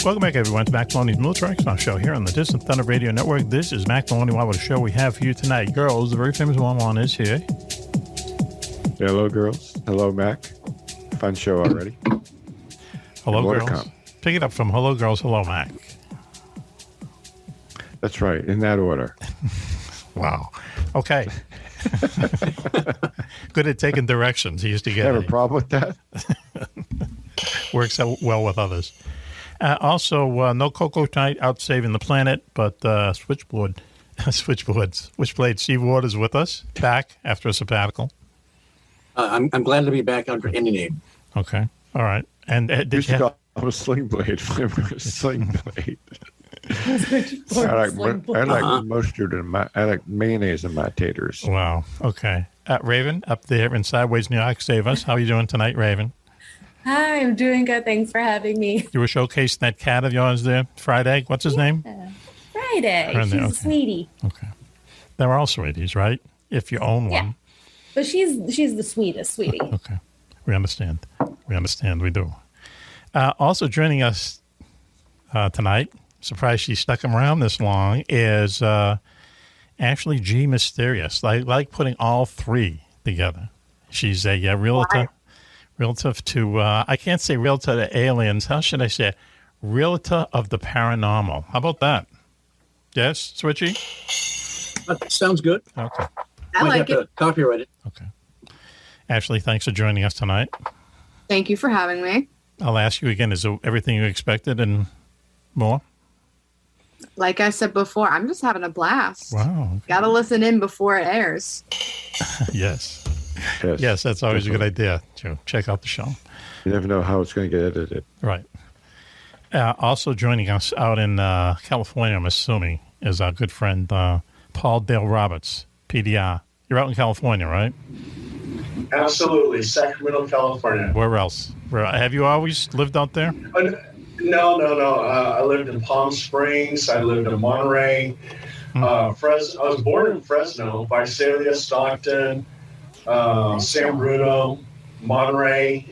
Welcome back, everyone, to Mack Maloney's Military X-Files show here on the Distant Thunder Radio Network. This is Mack Maloney. What a show we have for you tonight. Girls, the very famous Juan-Juan is here. Hello, girls. Hello, Mac. Fun show already. Hello, girls. Pick it up from Hello, Girls. Hello, Mac. That's right, in that order. Wow. Okay. Good at taking directions. He used to get. Have a problem with that? Works out well with others. Also, no Coco tonight, out saving the planet, but Switchblade Steve Ward is with us, back after a sabbatical. I'm glad to be back under any name. Okay, all right. And did you call him a Sling Blade? Sling Blade. I like mustard and I like mayonnaise in my taters. Wow. Okay. Raven, up there in Sideways, New York, save us. How are you doing tonight, Raven? Hi, I'm doing good. Thanks for having me. You were showcasing that cat of yours there, Friday. What's his name? Friday. She's a sweetie. Okay. They're all sweeties, right? If you own one. Yeah. But she's the sweetest sweetie. Okay. We understand. We do. Also joining us tonight, surprised she stuck him around this long, is Ashley G. Mysterious. Like putting all three together. She's a realtor. Realtor to, I can't say realtor to aliens. How should I say it? Realtor of the paranormal. How about that? Yes, Switchy? That sounds good. Okay. I like it. Copyright it. Okay. Ashley, thanks for joining us tonight. Thank you for having me. I'll ask you again, is it everything you expected and more? Like I said before, I'm just having a blast. Wow. Okay. Got to listen in before it airs. Yes. Yes, that's always a good idea to check out the show. You never know how it's going to get edited. Right. Also joining us out in California, I'm assuming, is our good friend Paul Dale Roberts, PDR. You're out in California, right? Absolutely. Sacramento, California. Where else? Have you always lived out there? No. I lived in Palm Springs. I lived in Monterey. I was born in Fresno, Visalia, Stockton, San Bruno, Monterey,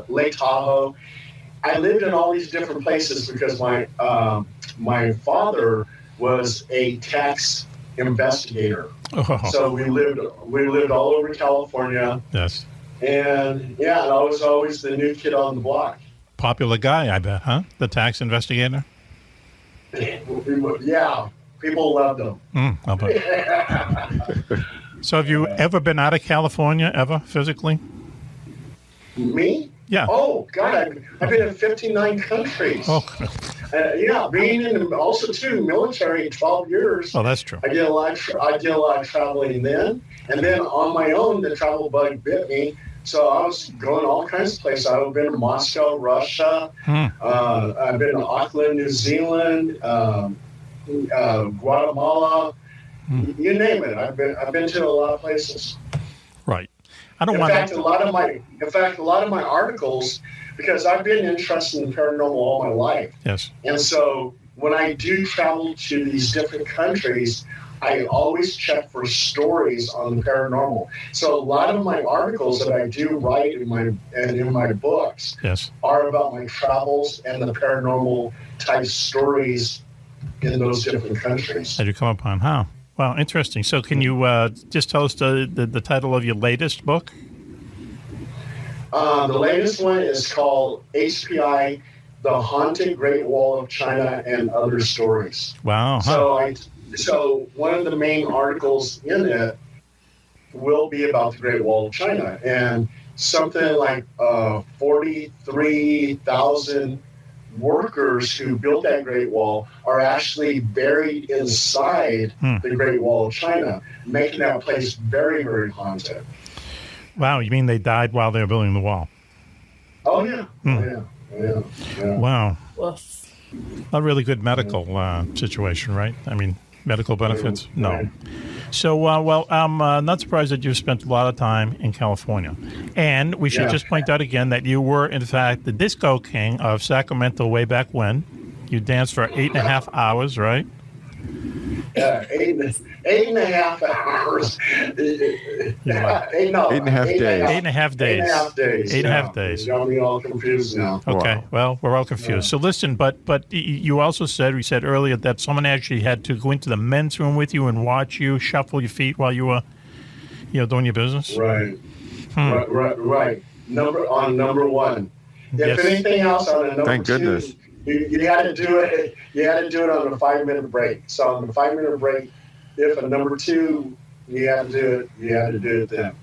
Lake Tahoe. I lived in all these different places because my father was a tax investigator. Oh. So we lived all over California. Yes. And I was always the new kid on the block. Popular guy, I bet, huh? The tax investigator? Yeah, people loved him. I'll bet. So have you ever been out of California, ever, physically? Me? Yeah. Oh, God, I've been in 59 countries. Oh. Being in also, too, military 12 years. Oh, that's true. I did a lot of traveling then. And then on my own, the travel bug bit me. So I was going all kinds of places. I've been to Moscow, Russia. I've been to Auckland, New Zealand, Guatemala. You name it. I've been to a lot of places. Right. In fact, a lot of my articles, because I've been interested in paranormal all my life. Yes. And so when I do travel to these different countries, I always check for stories on the paranormal. So a lot of my articles that I do write in my books are about my travels and the paranormal type stories in those different countries. That you come upon, huh? Wow, interesting. So can you just tell us the title of your latest book? The latest one is called HPI, The Haunted Great Wall of China and Other Stories. Wow. So one of the main articles in it will be about the Great Wall of China. And something like 43,000 workers who built that Great Wall are actually buried inside the Great Wall of China, making that place very, very haunted. Wow, you mean they died while they were building the wall? Oh, yeah. Yeah. Wow. A really good medical situation, right? I mean, medical benefits? No. So, I'm not surprised that you've spent a lot of time in California. And we should just point out again that you were, in fact, the disco king of Sacramento way back when. You danced for 8.5 hours, right? Yeah, 8.5 hours. 8.5 days. 8.5 days. 8.5 days. 8.5 days. You got me all confused now. Okay, Wow. well, we're all confused. So listen, but you also said, we said earlier that someone actually had to go into the men's room with you and watch you shuffle your feet while you were, doing your business? Right. Right. Number one. If anything else on a number Thank two, goodness. You had to do it. You had to do it on a 5-minute break. So on the 5-minute break, if a number two, you had to do it. You had to do it then.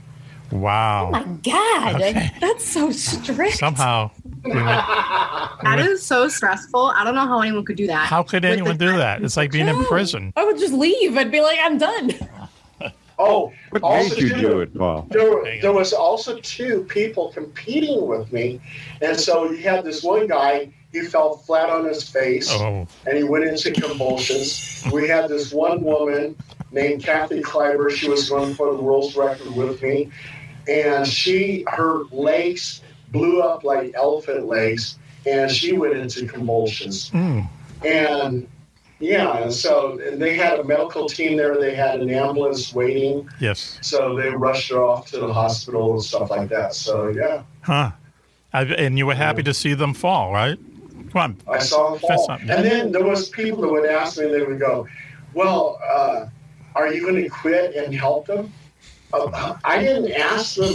Wow. Oh my God, Okay. that's so strict. Somehow. That is so stressful. I don't know how anyone could do that. How could anyone do that? It's like being in prison. I would just leave. I'd be like, I'm done. Oh, What also made you too, do it, Paul? There was also 2 people competing with me, and so you had this one guy. He fell flat on his face, and he went into convulsions. We had this one woman named Kathy Kleiber. She was going for the world's record with me, and her legs blew up like elephant legs, and she went into convulsions. And so they had a medical team there. They had an ambulance waiting. Yes. So they rushed her off to the hospital and stuff like that. So, yeah. Huh. And you were happy to see them fall, right? Come on. I saw them fall. And then there was people that would ask me, they would go, well, are you going to quit and help them? I didn't ask them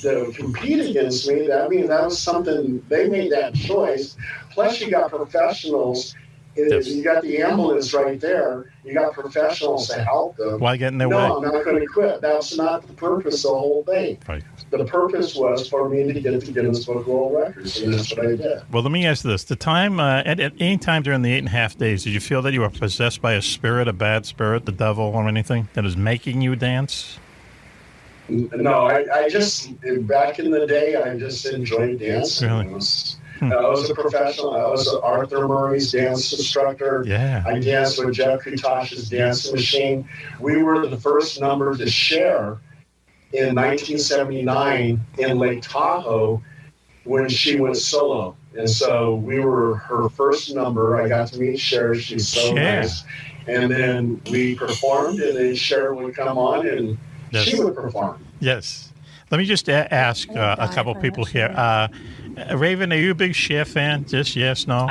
to compete against me. I mean, that was something, they made that choice. Plus, you got professionals. You got the ambulance right there. You got professionals to help them. Why get in their way? No, I'm not going to quit. That's not the purpose of the whole thing. Right. The purpose was for me to get the Guinness Book of World Records, and that's what I did. Well, let me ask this. The time, at any time during the 8.5 days, did you feel that you were possessed by a spirit, a bad spirit, the devil, or anything that is making you dance? No, I just, back in the day, I just enjoyed dancing. Really? I was a professional. I was Arthur Murray's dance instructor. Yeah. I danced with Jeff Kutash's dance machine. We were the first number to share in 1979 in Lake Tahoe when she went solo. And so we were her first number. I got to meet Cher. She's so nice. And then we performed, and then Cher would come on, and she would perform. Yes. Let me just ask a couple people here. Raven, are you a big Cher fan? Just yes, no?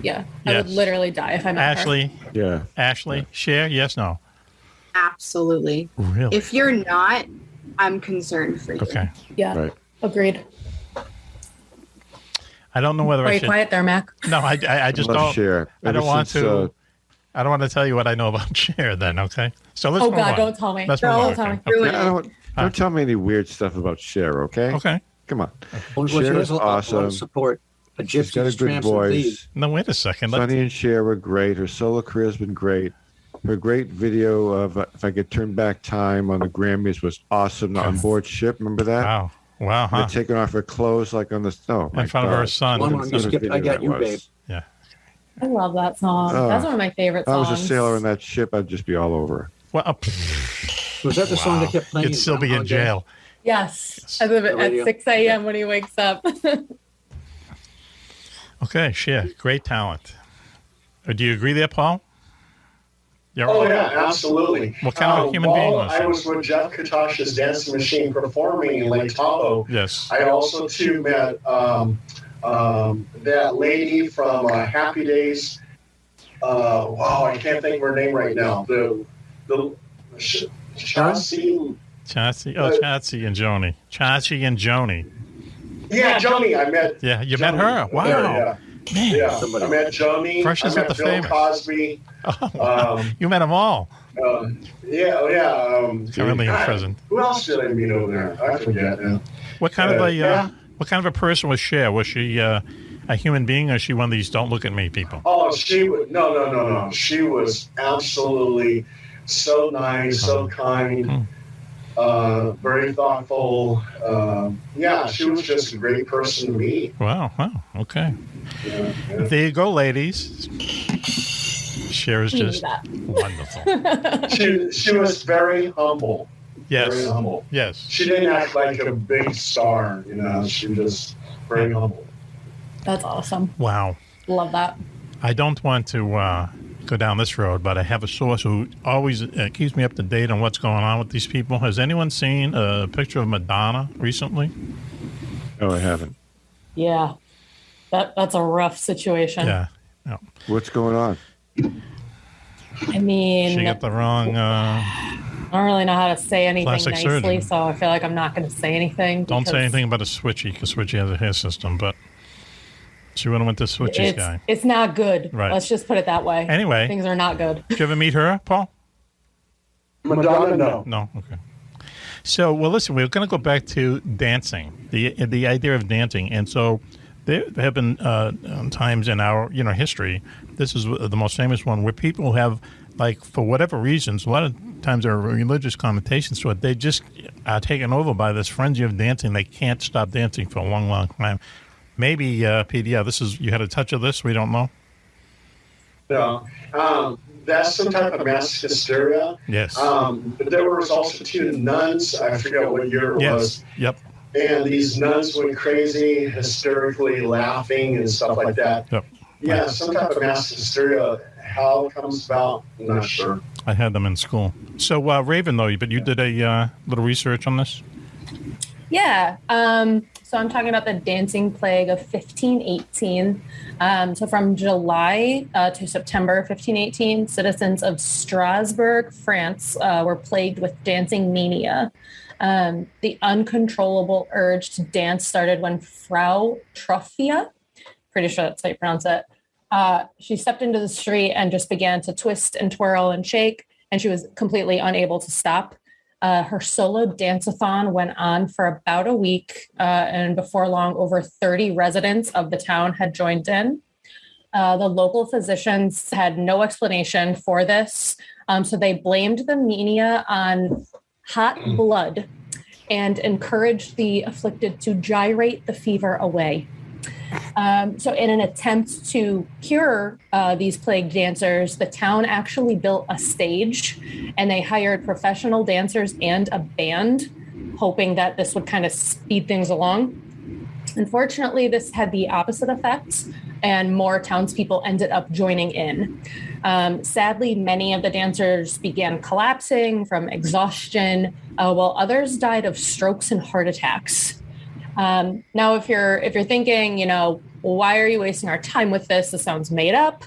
Yeah. I would literally die if I met Ashley? her. Yeah. Ashley, Cher, yes, no? Absolutely. Really? If you're not, I'm concerned for you. Okay. Yeah. Right. Agreed. I don't know whether Are I you should. quiet there, Mac? No, I just Love don't. Cher. I Ever don't want since, to. I don't want to tell you what I know about Cher. Then, okay? So let's Oh move God, on. don't tell me. Let's move on. Don't tell me. Okay. Don't tell me any weird stuff about Cher, okay? Okay. Come on. Well, she Cher has is a lot awesome. of support. A She's got a gypsy good tramps and voice. thieves. No, wait a second. Sonny and Cher were great. Her solo career has been great. Her great video of If I Could Turn Back Time on the Grammys was awesome. On board ship, remember that? Wow. Wow, huh? They're taking off her clothes like on the snow. In front of her son. You skipped I Got You, Babe. Yeah. I love that song. Oh. That's one of my favorite If I songs. was a sailor on that ship, I'd just be all over her. Well, Was that the song that kept playing? You'd still be in jail. Yes. I live The at radio. 6 a.m. when he wakes up. Okay, Cher, great talent. Do you agree there, Paul? Oh, yeah, absolutely. What kind of human being while was I she? was with Jeff Katosh's Dancing Machine performing in Lake Tahoe, Yes. I also, too, met that lady from Happy Days. Wow, I can't think of her name right now. Chauncey. Chauncey. Oh, Chauncey and Joni. Chauncey and Joni. Yeah, Joni. I met. Yeah, you Joni. met her. Wow. Yeah. Man. Yeah, I met Joni. Freshers I with met the Bill famous. Cosby. Oh, wow. You met them all. Yeah. Currently in God, prison. Who else did I meet over there? I forget now. What kind of yeah. what kind of a person was Cher? Was she a human being, or is she one of these "don't look at me" people? Oh, she was no. She was absolutely so nice, so kind, very thoughtful. Yeah, she was just a great person to meet. Wow. Okay. Yeah. There you go, ladies. Cher is just wonderful. She was very humble. Yes. Very humble. Yes. She didn't act like a big star, She was just very humble. That's awesome. Wow. Love that. I don't want to go down this road, but I have a source who always keeps me up to date on what's going on with these people. Has anyone seen a picture of Madonna recently? No, I haven't. Yeah. That's a rough situation. Yeah. No. What's going on? I mean, She got the wrong. I don't really know how to say anything Plastic nicely, surgeon. so I feel like I'm not going to say anything. Don't say because anything about a Switchy, because Switchy has a hair system, but she would have went to Switchy's guy. It's not good. Right. Let's just put it that way. Anyway. Things are not good. Did you ever meet her, Paul? Madonna, no. No? Okay. So, well, listen, we're going to go back to dancing, the idea of dancing. And so there have been times in our history, this is the most famous one, where people have, like, for whatever reasons, a lot of times there are religious connotations to it, they just are taken over by this frenzy of dancing. They can't stop dancing for a long, long time. Maybe, Pete, you had a touch of this? We don't know? No. That's some type of mass hysteria. Yes. But there was also two nuns. I forget what year it was. Yep. And these nuns went crazy, hysterically laughing and stuff like that. Yep. Yeah, some type of mass hysteria. How it comes about, I'm not sure. I had them in school. So, Raven, though, but you did a little research on this? Yeah. So I'm talking about the dancing plague of 1518. So from July to September 1518, citizens of Strasbourg, France, were plagued with dancing mania. The uncontrollable urge to dance started when Frau Troffia, pretty sure that's how you pronounce it, she stepped into the street and just began to twist and twirl and shake, and she was completely unable to stop. Her solo dance-a-thon went on for about a week, and before long, over 30 residents of the town had joined in. The local physicians had no explanation for this, so they blamed the mania on hot blood and encouraged the afflicted to gyrate the fever away. So in an attempt to cure these plague dancers, the town actually built a stage, and they hired professional dancers and a band, hoping that this would kind of speed things along. Unfortunately, this had the opposite effect, and more townspeople ended up joining in. Sadly, many of the dancers began collapsing from exhaustion, while others died of strokes and heart attacks. Now, if you're thinking, why are you wasting our time with this? This sounds made up.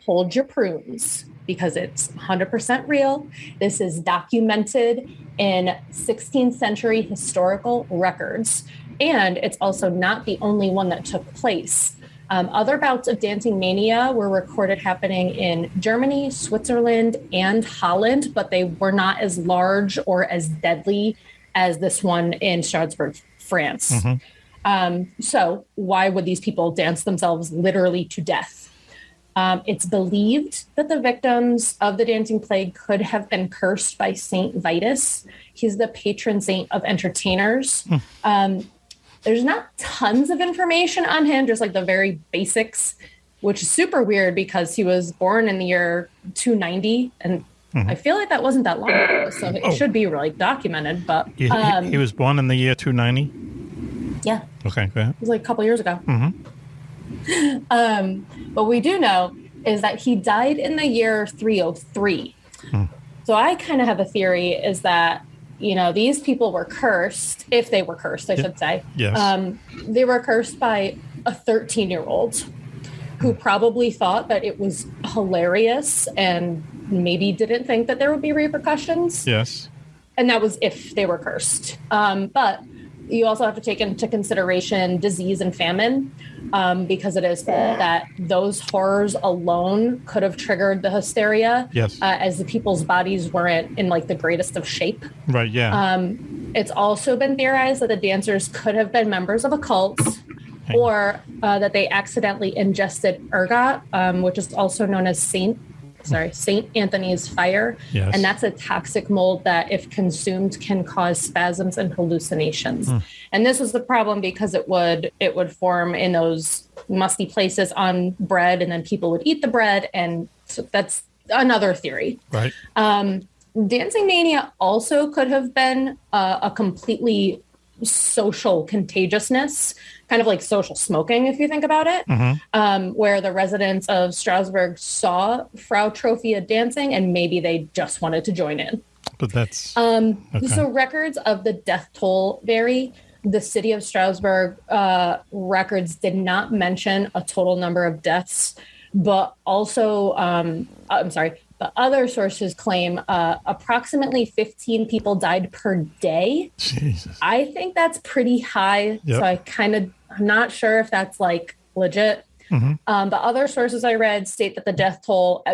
Hold your prunes, because it's 100% real. This is documented in 16th century historical records. And it's also not the only one that took place. Other bouts of dancing mania were recorded happening in Germany, Switzerland, and Holland, but they were not as large or as deadly as this one in Strasbourg, France. So why would these people dance themselves literally to death? It's believed that the victims of the dancing plague could have been cursed by Saint Vitus. He's the patron saint of entertainers. There's not tons of information on him, just like the very basics, which is super weird because he was born in the year 290, and I feel like that wasn't that long ago, so it should be really documented. But he was born in the year 290? Yeah. Okay, go ahead. It was like a couple years ago. What we do know is that he died in the year 303. So I kind of have a theory is that, these people were cursed, if they were cursed, I should say. Yes. They were cursed by a 13-year-old who probably thought that it was hilarious and maybe didn't think that there would be repercussions. Yes. And that was if they were cursed. But you also have to take into consideration disease and famine, because it is that those horrors alone could have triggered the hysteria. Yes. As the people's bodies weren't in like the greatest of shape. Right. Yeah. It's also been theorized that the dancers could have been members of a cult, or that they accidentally ingested ergot, which is also known as Saint Anthony's fire. Yes. And that's a toxic mold that, if consumed, can cause spasms and hallucinations. And this was the problem because it would form in those musty places on bread, and then people would eat the bread. And so that's another theory. Right. Dancing mania also could have been a completely social contagiousness, kind of like social smoking, if you think about it, where the residents of Strasbourg saw Frau Trophia dancing and maybe they just wanted to join in. But that's... So records of the death toll vary. The city of Strasbourg records did not mention a total number of deaths, but also, but other sources claim approximately 15 people died per day. Jesus. I think that's pretty high. Yep. So I'm not sure if that's like legit. But other sources I read state that the death toll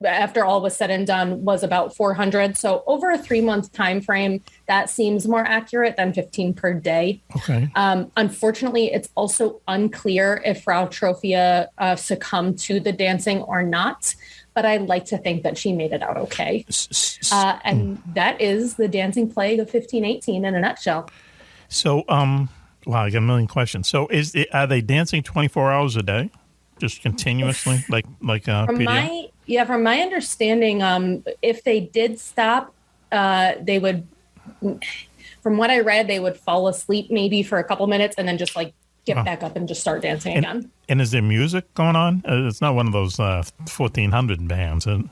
after all was said and done was about 400. So over a 3-month time frame, that seems more accurate than 15 per day. Okay. Unfortunately, it's also unclear if Frau Trophia succumbed to the dancing or not. But I like to think that she made it out okay. And that is the dancing plague of 1518 in a nutshell. So, wow, I got a million questions. So, are they dancing 24 hours a day, just continuously, like from my understanding, if they did stop, they would. From what I read, they would fall asleep maybe for a couple minutes and then just like get back up and just start dancing again. And is there music going on? It's not one of those 1400 bands, Well,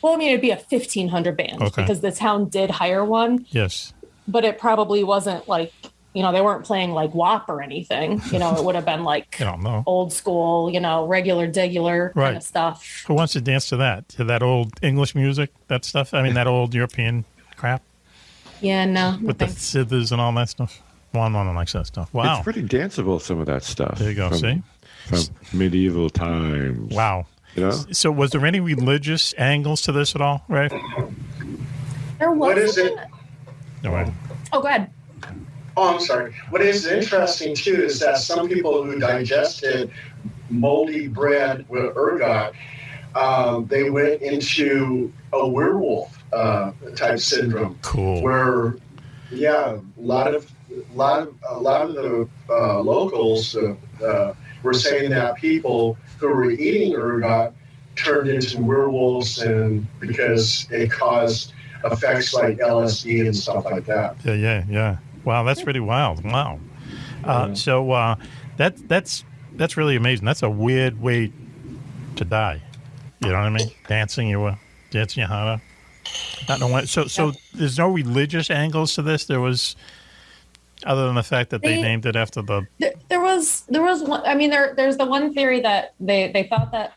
I mean, it'd be a 1500 band because the town did hire one. Yes. But it probably wasn't like, they weren't playing like WAP or anything. It would have been like old school, regular, degular kind of stuff. Who wants to dance to that? To that old English music, that stuff? I mean, that old European crap? Yeah, no. With the zithers and all that stuff? One likes that stuff. Wow. It's pretty danceable, some of that stuff. There you go, see? From medieval times. Wow. So was there any religious angles to this at all, right? There was. What is it? No, right. Oh, go ahead. Oh, I'm sorry. What is interesting, too, is that some people who digested moldy bread with ergot, they went into a werewolf type syndrome. Cool. Where, a lot of the locals were saying that people who were eating ergot turned into werewolves, and because it caused effects like LSD and stuff like that. Yeah. Wow, that's pretty wild. Wow. So that's really amazing. That's a weird way to die. You know what I mean? Dancing your heart out. Not know what. So there's no religious angles to this. There was, other than the fact that they named it after the. There was one. I mean, there's the one theory that they thought that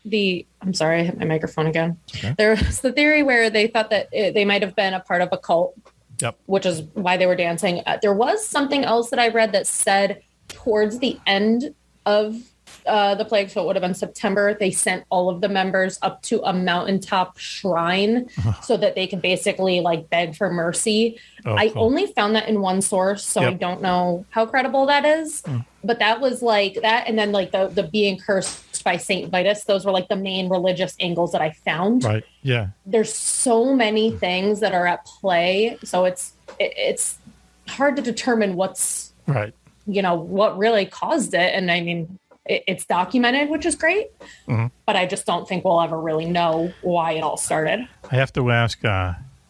I'm sorry, I hit my microphone again. Okay. There was the theory where they thought that they might have been a part of a cult. Yep. Which is why they were dancing. There was something else that I read that said towards the end of the plague, so it would have been September, they sent all of the members up to a mountaintop shrine so that they could basically like beg for mercy. I only found that in one source, so I don't know how credible that is. But that was like that, and then like the being cursed by Saint Vitus. Those were like the main religious angles that I found. Right. Yeah. There's so many things that are at play, so it's hard to determine what's right. What really caused it, and I mean. It's documented, which is great, but I just don't think we'll ever really know why it all started. I have to ask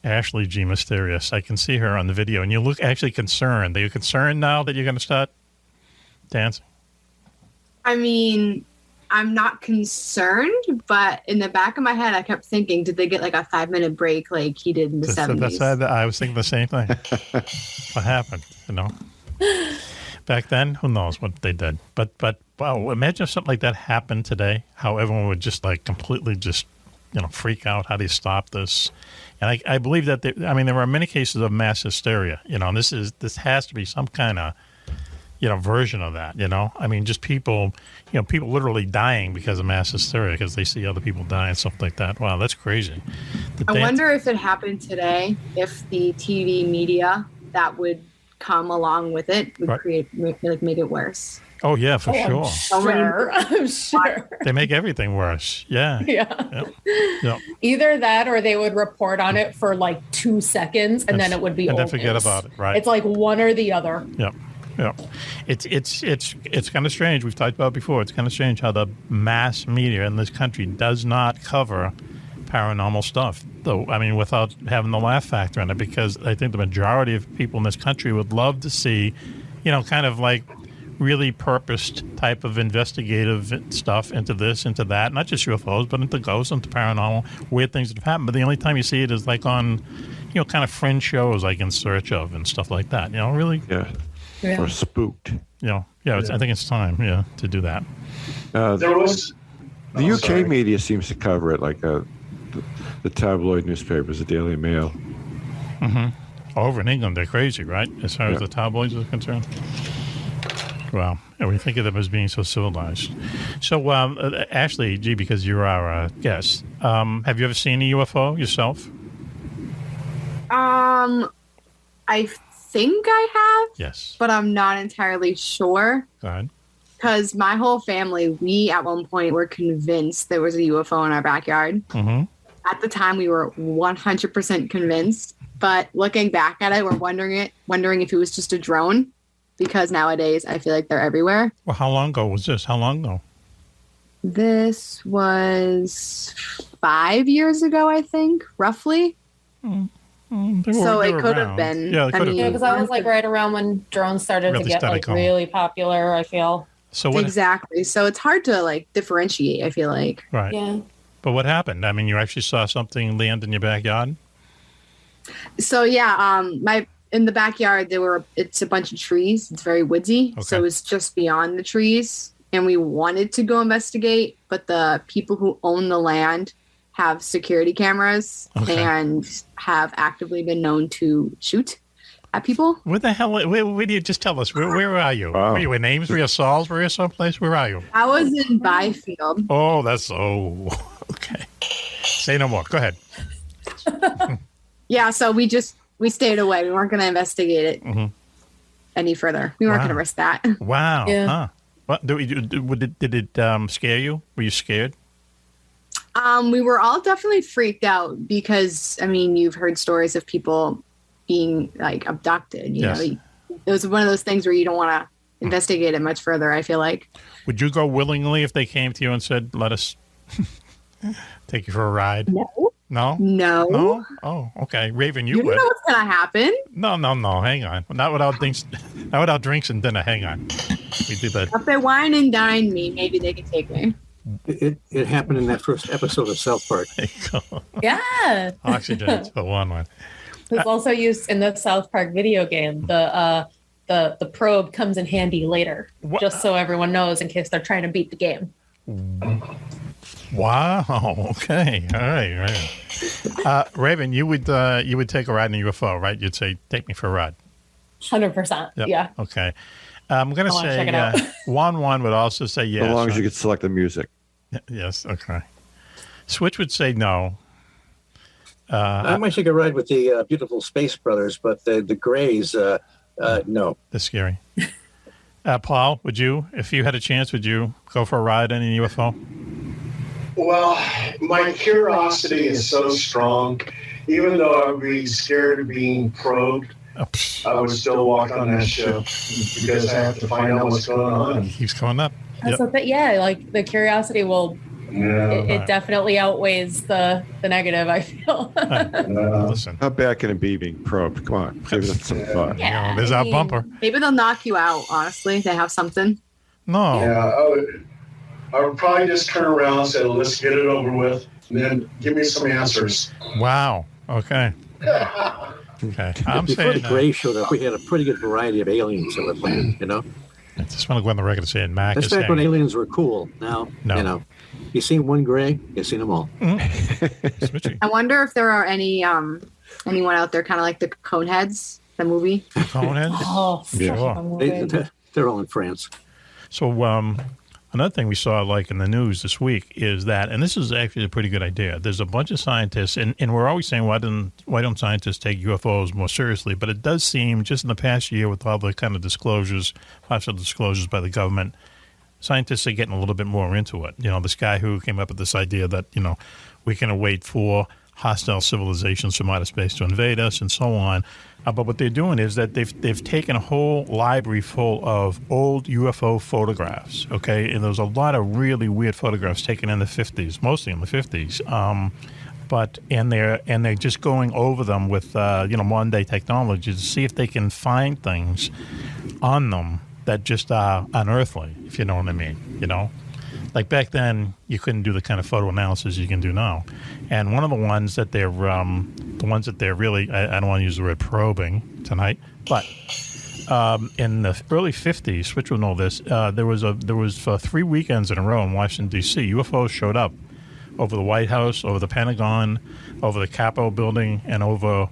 Ashley G. Mysterious. I can see her on the video, and you look actually concerned. Are you concerned now that you're going to start dancing? I mean, I'm not concerned, but in the back of my head, I kept thinking, did they get like a 5-minute break like he did in the 70s? I was thinking the same thing. What happened, Back then, who knows what they did. But wow, imagine if something like that happened today, how everyone would just like completely just, freak out. How do you stop this? And I believe that, there are many cases of mass hysteria, and this has to be some kind of, version of that, just people, people literally dying because of mass hysteria because they see other people die and stuff like that. Wow, that's crazy. I wonder if it happened today, if the TV media that would come along with it would make it worse. Oh yeah, for sure. I'm sure. They make everything worse. Yeah. Yeah. Yep. Either that, or they would report on it for like 2 seconds, and then it would be and old then forget news. about it. Right. It's like one or the other. Yep. Yeah, it's kind of strange. We've talked about it before. It's kind of strange how the mass media in this country does not cover paranormal stuff, though. Without having the laugh factor in it, because I think the majority of people in this country would love to see, kind of like really purposed type of investigative stuff into this, into that, not just UFOs, but into ghosts, into paranormal, weird things that have happened. But the only time you see it is like on, kind of fringe shows like In Search Of and stuff like that. Really. Yeah. Or Spooked. I think it's time, to do that. The UK media seems to cover it, like the tabloid newspapers, the Daily Mail. Mm-hmm. Over in England, they're crazy, right? As far as the tabloids are concerned. Wow. And we think of them as being so civilized. So, Ashley G., because you're our guest, have you ever seen a UFO yourself? I think I have. Yes. But I'm not entirely sure. Go ahead. Because my whole family, we at one point were convinced there was a UFO in our backyard. Mm-hmm. At the time, we were 100% convinced. But looking back at it, we're wondering if it was just a drone. Because nowadays, I feel like they're everywhere. Well, how long ago was this? How long ago? This was 5 years ago, I think, roughly. So it could have been. Yeah, because I was like right around when drones started to get really popular, I feel. So exactly. So it's hard to like differentiate, I feel like. Right. Yeah. But what happened? You actually saw something land in your backyard? So in the backyard it's a bunch of trees. It's very woodsy. Okay. So it's just beyond the trees. And we wanted to go investigate, but the people who own the land have security cameras and have actively been known to shoot at people. Where the hell? Where do you just tell us? Where are you? Wow. Were you in Amesbury or Salisbury or someplace? Where are you? I was in Byfield. Oh, okay. Say no more. Go ahead. Yeah, so we stayed away. We weren't going to investigate it any further. We weren't going to risk that. Wow. Yeah. Huh. What did it scare you? Were you scared? We were all definitely freaked out because, you've heard stories of people being like abducted. You know, it was one of those things where you don't want to investigate it much further, I feel like. Would you go willingly if they came to you and said, let us take you for a ride? No. No? No. No? Oh, okay. Raven, you You would. know what's gonna happen. No. Hang on. Not without drinks and dinner. Hang on. We do that. If they wine and dine me, maybe they can take me. It happened in that first episode of South Park. There you go. Yeah. Oxygen. The one. It's also used in the South Park video game. The probe comes in handy later, just so everyone knows in case they're trying to beat the game. Wow. Okay. All right. Raven, you would take a ride in a UFO, right? You'd say, "Take me for a ride." 100%. Yep. Yeah. Okay. I'm going to say Juan-Juan would also say yes. As long as you could select the music. Yes. Okay. Switch would say no. I might take a ride with the beautiful Space Brothers, but the Greys, no. They're scary. Paul, would you, if you had a chance, would you go for a ride in a UFO? Well, my curiosity is so strong. Even though I would be scared of being probed, I would still walk on that ship because I have to find out what's going on. Keeps coming up. But yeah, like the curiosity will. It definitely outweighs the negative, I feel. Listen. How bad can it be being probed? Come on. Give it some thought. Yeah, there's our bumper. Maybe they'll knock you out, honestly. They have something. No. Yeah, I would probably just turn around and say, let's get it over with, and then give me some answers. Wow. Okay. Okay. I'm Before saying the Greys showed up, we had a pretty good variety of aliens on the planet, you know? I just want to go on the record and say Mack That's is back when saying, aliens were cool. Now, No. you know, you seen one Grey, you seen them all. I wonder if there are anyone out there kind of like the Coneheads, the movie. Coneheads? Oh, Sure. They're all in France. So another thing we saw like in the news this week is that, and this is actually a pretty good idea, there's a bunch of scientists, and we're always saying, why don't scientists take UFOs more seriously? But it does seem, just in the past year with all the kind of disclosures, possible disclosures by the government, scientists are getting a little bit more into it. You know, this guy who came up with this idea that, you know, we can await for hostile civilizations from outer space to invade us and so on. But what they're doing is that they've taken a whole library full of old UFO photographs, okay? And there's a lot of really weird photographs taken in the 50s, mostly in the 50s. And they're just going over them with modern day technology to see if they can find things on them that just are unearthly, if you know what I mean, you know? Like back then, you couldn't do the kind of photo analysis you can do now. And one of the ones that they're really, I don't want to use the word probing tonight, but in the early 50s, Switch will know this, there was for 3 weekends in a row in Washington, D.C., UFOs showed up over the White House, over the Pentagon, over the Capitol building, and over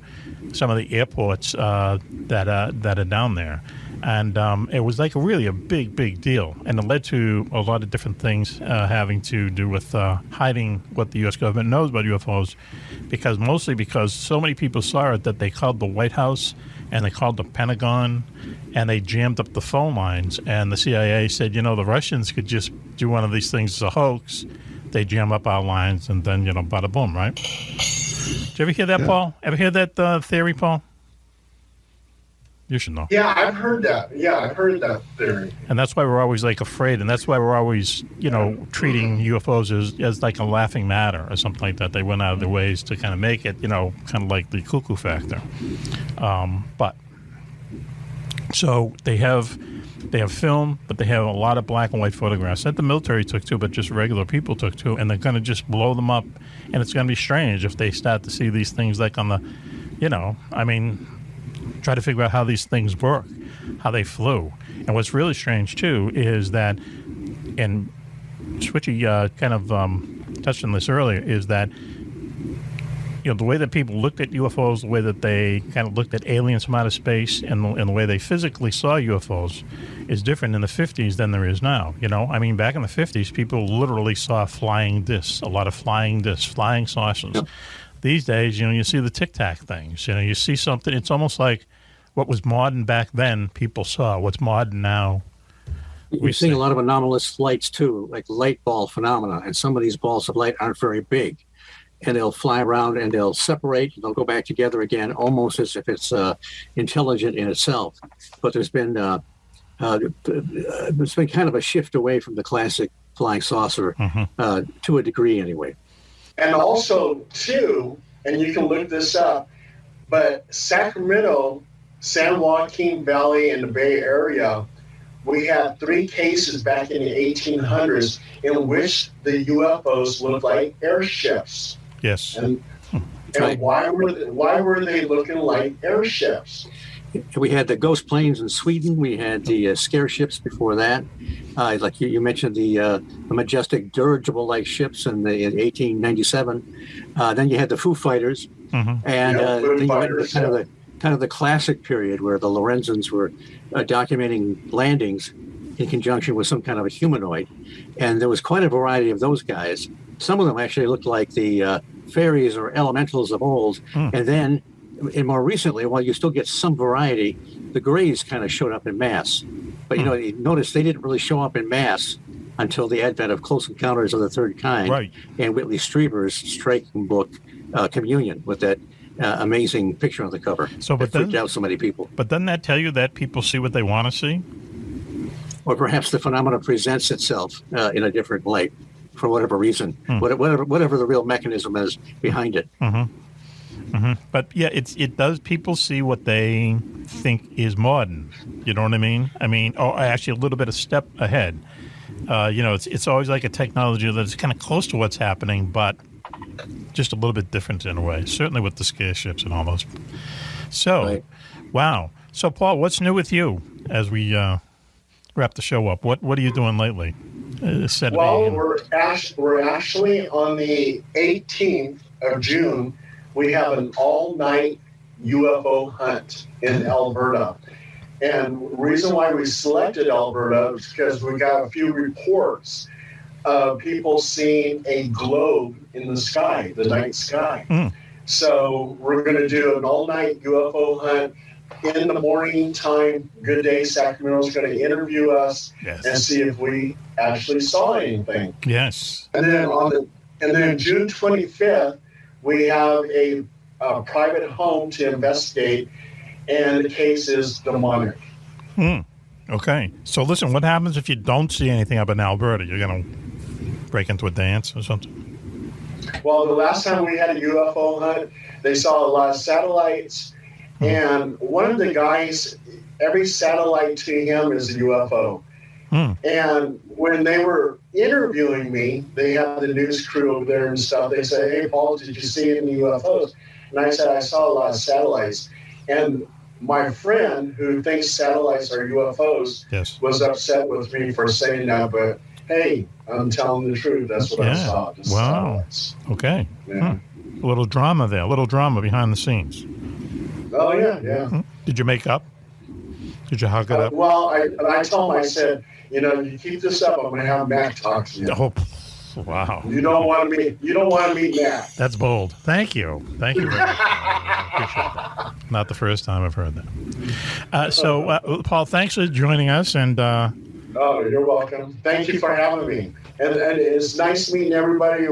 some of the airports that are down there. And it was like really a big deal. And it led to a lot of different things having to do with hiding what the U.S. government knows about UFOs, mostly because so many people saw it that they called the White House and they called the Pentagon and they jammed up the phone lines. And the CIA said, you know, the Russians could just do one of these things as a hoax. They jam up our lines and then, you know, bada boom, right? Did you ever hear that, Paul? Ever hear that theory, Paul? You should know. Yeah, I've heard that. Yeah, I've heard that theory. And that's why we're always like afraid, and that's why we're always, you know, treating UFOs as like a laughing matter or something like that. They went out of their ways to kind of make it, you know, kind of like the cuckoo factor. But so they have film, but they have a lot of black and white photographs that the military took too, but just regular people took too, and they're going to just blow them up. And it's going to be strange if they start to see these things like on the, you know, I mean, try to figure out how these things work, how they flew. And what's really strange, too, is that, and Switchy kind of touched on this earlier, is that, you know, the way that people looked at UFOs, the way that they kind of looked at aliens from outer space, and the way they physically saw UFOs is different in the 50s than there is now. You know, I mean, back in the 50s, people literally saw flying discs, a lot of flying discs, flying saucers. Yep. These days, you know, you see the Tic Tac things. You know, you see something. It's almost like what was modern back then, people saw. What's modern now, You're seeing a lot of anomalous lights, too, like light ball phenomena. And some of these balls of light aren't very big. And they'll fly around and they'll separate. And they'll go back together again, almost as if it's intelligent in itself. But there's been kind of a shift away from the classic flying saucer to a degree, anyway. And also, too, and you can look this up, but Sacramento, San Joaquin Valley, and the Bay Area, we had 3 cases back in the 1800s in which the UFOs looked like airships. Yes. And why were they looking like airships? We had the ghost planes in Sweden. We had the scare ships before that. Like you mentioned, the majestic dirigible-like ships in 1897. Then you had the Foo Fighters, and then you had kind of the classic period where the Lorenzens were documenting landings in conjunction with some kind of a humanoid, and there was quite a variety of those guys. Some of them actually looked like the fairies or elementals of old, and then. And more recently, while you still get some variety, the Greys kind of showed up in mass. But, you notice they didn't really show up in mass until the advent of Close Encounters of the Third Kind and Whitley Strieber's striking book, Communion, with that amazing picture on the cover. That freaked out so many people. But doesn't that tell you that people see what they want to see? Or perhaps the phenomenon presents itself in a different light for whatever reason, whatever the real mechanism is behind it. But yeah, it does. People see what they think is modern. You know what I mean? Actually, a little bit of step ahead. It's always like a technology that's kind of close to what's happening, but just a little bit different in a way. Certainly with the scare ships and all those. So, wow. So, Paul, what's new with you as we wrap the show up? What are you doing lately? We're actually on the 18th of June. We have an all-night UFO hunt in Alberta. And the reason why we selected Alberta is because we got a few reports of people seeing a globe in the sky, the night sky. So we're going to do an all-night UFO hunt. In the morning time, Good Day Sacramento is going to interview us and see if we actually saw anything. Yes. And then June 25th, we have a private home to investigate, and the case is demonic. Okay. So listen, what happens if you don't see anything up in Alberta? You're going to break into a dance or something? Well, the last time we had a UFO hunt, they saw a lot of satellites, and one of the guys, every satellite to him is a UFO. And when they were interviewing me, they had the news crew over there and stuff. They said, "Hey, Paul, did you see any UFOs?" And I said, "I saw a lot of satellites." And my friend, who thinks satellites are UFOs, was upset with me for saying that. But hey, I'm telling the truth. That's what I saw. Just satellites. Okay. Yeah. A little drama there. A little drama behind the scenes. Oh yeah. Did you make up? Did you hug it up? Well, I told him, I said, you keep this up, I'm going to have Mack talk to you. Oh, wow. You don't want to meet Mack. That's bold. Thank you very much. I appreciate that. Not the first time I've heard that. So, Paul, thanks for joining us. And oh, you're welcome. Thank you for having me. And it's nice meeting everybody.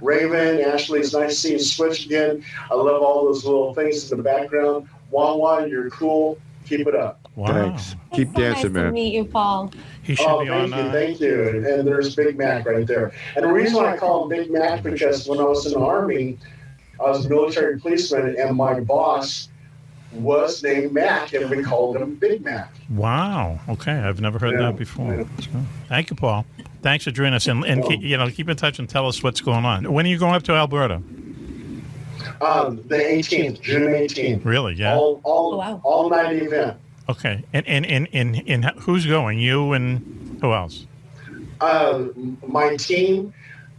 Raven, Ashley, it's nice seeing Switch again. I love all those little things in the background. Juan-Juan, you're cool. Keep it up. Wow. Thanks. Keep dancing, man. Nice to meet you, Paul. He should be on. Thank you. And there's Big Mac right there. And the reason why I call him Big Mac because when I was in the Army, I was a military policeman, and my boss was named Mack, and we called him Big Mac. Wow. Okay, I've never heard that before. Thank you, Paul. Thanks for joining us, and keep in touch and tell us what's going on. When are you going up to Alberta? The 18th, June 18th. Really? Yeah. All night event. Okay. And who's going? You and who else? My team,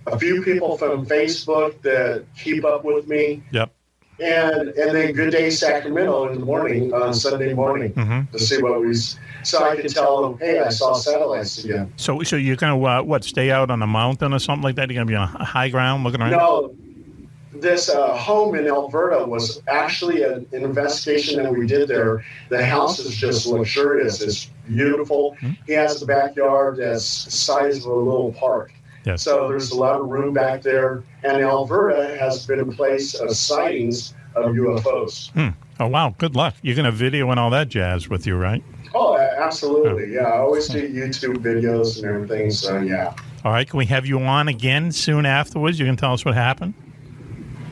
a few people from Facebook that keep up with me. Yep. And then Good Day Sacramento in the morning, on Sunday morning, to see so I can tell them, hey, I saw satellites again. So you're going to, stay out on a mountain or something like that? You're going to be on a high ground looking around? No. This home in Alberta was actually an investigation that we did there. The house is just luxurious. It's beautiful. He has a backyard that's the size of a little park. Yes. So there's a lot of room back there. And Alberta has been a place of sightings of UFOs. Oh, wow. Good luck. You're going to video and all that jazz with you, right? Oh, absolutely. Yeah, I always do YouTube videos and everything. So, yeah. All right. Can we have you on again soon afterwards? You can tell us what happened?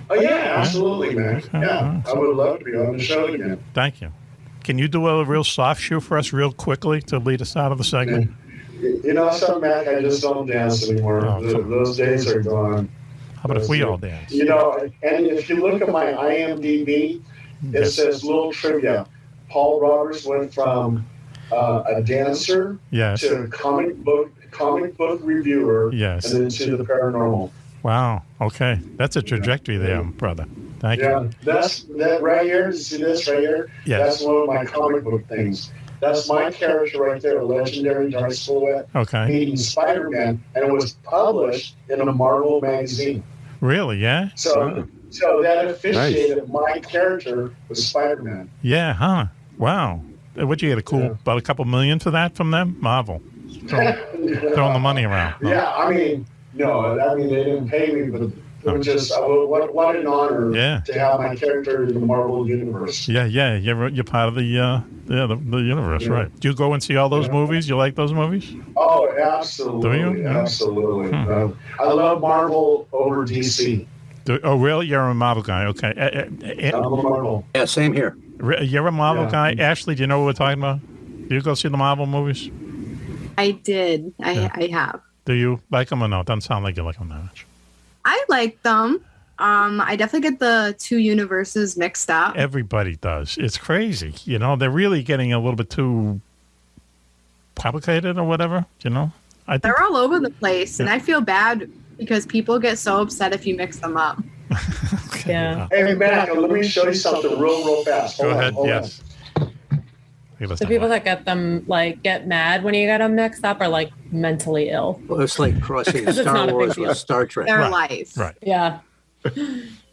Oh, yeah, absolutely, man. Yeah, I would love to be on the show again. Thank you. Can you do a real soft shoe for us real quickly to lead us out of the segment? You know something, Mac? I just don't dance anymore. Those days are gone. How about if we all dance? You know, and if you look at my IMDb, it says little trivia. Paul Roberts went from a dancer to comic book reviewer, and then to the paranormal. Wow. Okay, that's a trajectory there, brother. Thank you. That's that right here. See this right here? Yes. That's one of my comic book things. That's my character right there, legendary Dark Silhouette, meeting Spider-Man, and it was published in a Marvel magazine. Really? Yeah. So that officiated my character was Spider-Man. Yeah. Huh. Wow. What'd you get? About a couple million for that from them? Marvel. Throwing the money around. No? Yeah. I mean, they didn't pay me, but it was just what an honor to have my character in the Marvel universe. Yeah. You're part of the universe, right? Do you go and see all those movies? You like those movies? Oh, absolutely. Do you? Absolutely. I love Marvel over DC. Oh, really? You're a Marvel guy. Okay. I'm a Marvel. Yeah, same here. You're a Marvel guy. Ashley, do you know what we're talking about? Do you go see the Marvel movies? I did. I have. Do you like them or no? Doesn't sound like you like them that much. I like them. I definitely get the two universes mixed up. Everybody does. It's crazy. You know, they're really getting a little bit too complicated or whatever, you know? They're all over the place, and I feel bad because people get so upset if you mix them up. Yeah. Hey, Mac, let me show you something real fast. Go ahead. Yes. The people that get mad when you get them mixed up are like mentally ill. Well, it's like crossing Star Wars with Star Trek. Their life. Right. Yeah.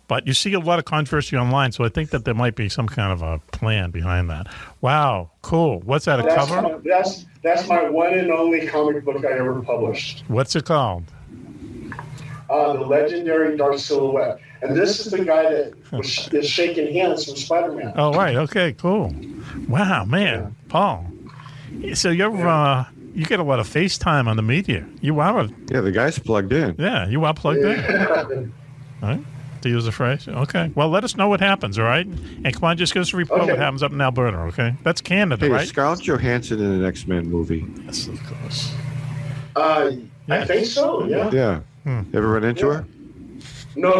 But you see a lot of controversy online, so I think that there might be some kind of a plan behind that. Wow, cool. What's that, cover? That's my one and only comic book I ever published. What's it called? The legendary Dark Silhouette. And this is the guy that is shaking hands with Spider-Man. Oh, right. Okay, cool. Wow, man. Paul. So you get a lot of FaceTime on the media. You are. Yeah, the guy's plugged in. Yeah, you are plugged in. All right. To use the phrase. Okay. Well, let us know what happens, all right? And come on, just give us a report what happens up in Alberta, okay? That's Canada, right? Scarlett Johansson in an X-Men movie. Yes, of course. I think so, yeah. Yeah. Ever run into her? No,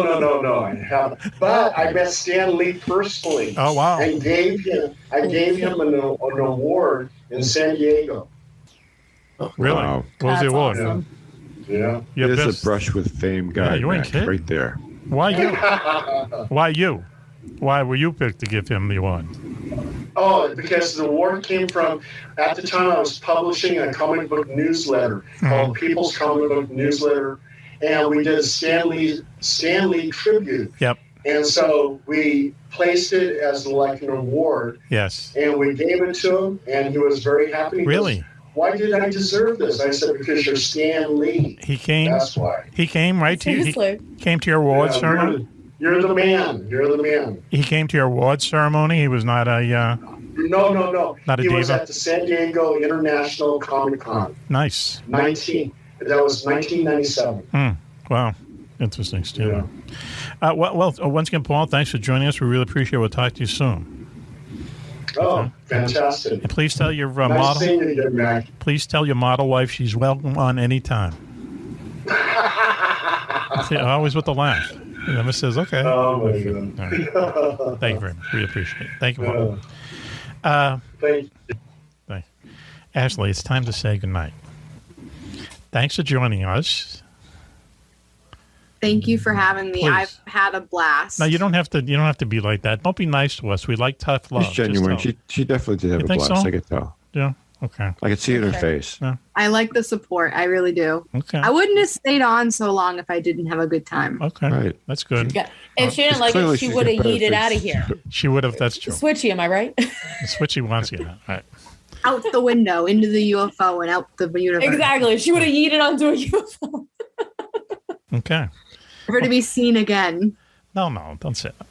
I haven't. But I met Stan Lee personally. Oh, wow. And gave him an award in San Diego. Oh, really? Wow. What was the award? Awesome. Yeah. It is a brush with fame guy. Yeah, you ain't Mac, kidding. right there. Why you? Why you? Why were you picked to give him the award? Oh, because the award came from, at the time I was publishing a comic book newsletter called People's Comic Book Newsletter, and we did a Stan Lee tribute. Yep. And so we placed it as like an award. Yes. And we gave it to him, and he was very happy. He really? goes, why did I deserve this? I said, because you're Stan Lee. He came. That's why. He came right to you. He came to your award ceremony. You're the man. You're the man. He came to your award ceremony. He was not a. No. Not a he diva. was at the San Diego International Comic Con. Nice. That was 1997. Wow. Interesting, Steve. Yeah. Well, once again, Paul, thanks for joining us. We really appreciate it. We'll talk to you soon. Oh, fantastic. And please tell your nice model. Seeing you again, Mac. Please tell your model wife she's welcome on any time. See, always with the laugh. He never says, okay. Oh, my God. Right. Thank you very much. We appreciate it. Thank you, Paul. Thank you. Thanks. Ashley, it's time to say goodnight. Thanks for joining us. Thank you for having me. Please. I've had a blast. No, you don't have to. You don't have to be like that. Don't be nice to us. We like tough love. She's genuine. She definitely did have You a think blast. so? I could tell. Yeah. Okay. I could see it in her face. Yeah. I like the support. I really do. Okay. I wouldn't have stayed on so long if I didn't have a good time. Okay. Right. That's good. Yeah. If she didn't like it, she would have yeeted out of here. She would have. That's true. Switchy, am I right? Switchy wants you. All right. Out the window, into the UFO, and out the universe. Exactly. She would have yeeted onto a UFO. Okay. Never to be seen again. No, don't say that.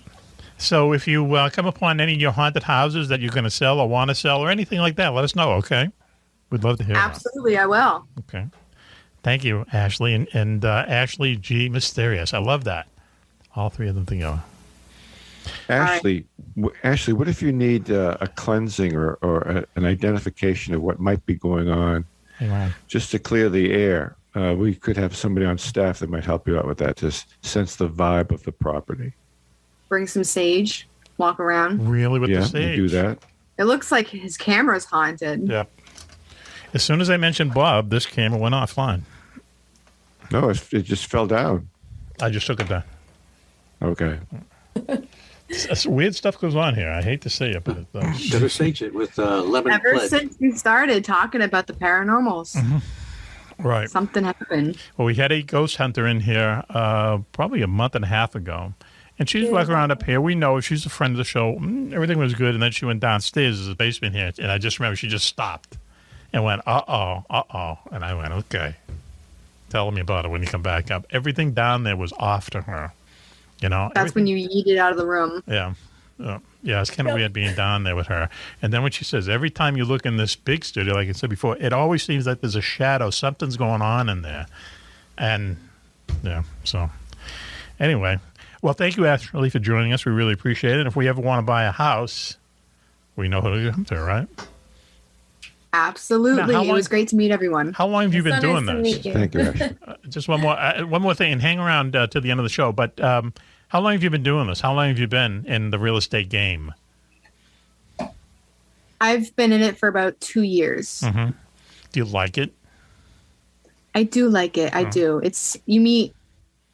So if you come upon any of your haunted houses that you're going to sell or want to sell or anything like that, let us know, okay? We'd love to hear Absolutely, I will. Okay. Thank you, Ashley. And Ashley G. Mysterious. I love that. all three of them together. Ashley, what if you need a cleansing or an identification of what might be going on, just to clear the air? We could have somebody on staff that might help you out with that, to sense the vibe of the property. Bring some sage, walk around. Really, with the sage? Do that. It looks like his camera's haunted. Yeah. As soon as I mentioned Bob, this camera went offline. No, it just fell down. I just took it down. Okay. Weird stuff goes on here. I hate to say it, but it does. Better sage it with lemon Ever pledge. since you started talking about the paranormals, Right. something happened. Well, we had a ghost hunter in here probably a month and a half ago. And she's walking around up here. We know she's a friend of the show. Everything was good. And then she went downstairs to the basement here. And I just remember she just stopped and went, uh-oh. And I went, okay. Tell me about it when you come back up. Everything down there was off to her. You know, That's when you yeeted out of the room. Yeah. Yeah, it's kind of weird being down there with her. And then when she says, every time you look in this big studio, like I said before, it always seems like there's a shadow. Something's going on in there. And, yeah, so anyway. Well, thank you, Ashley, for joining us. We really appreciate it. If we ever want to buy a house, we know who to come to, right? Absolutely. It was great to meet everyone. How long have you been doing this? Thank you, Ashley. Just one more thing, and hang around to the end of the show. But how long have you been doing this? How long have you been in the real estate game? I've been in it for about 2 years. Mm-hmm. Do you like it? I do like it. I do. You meet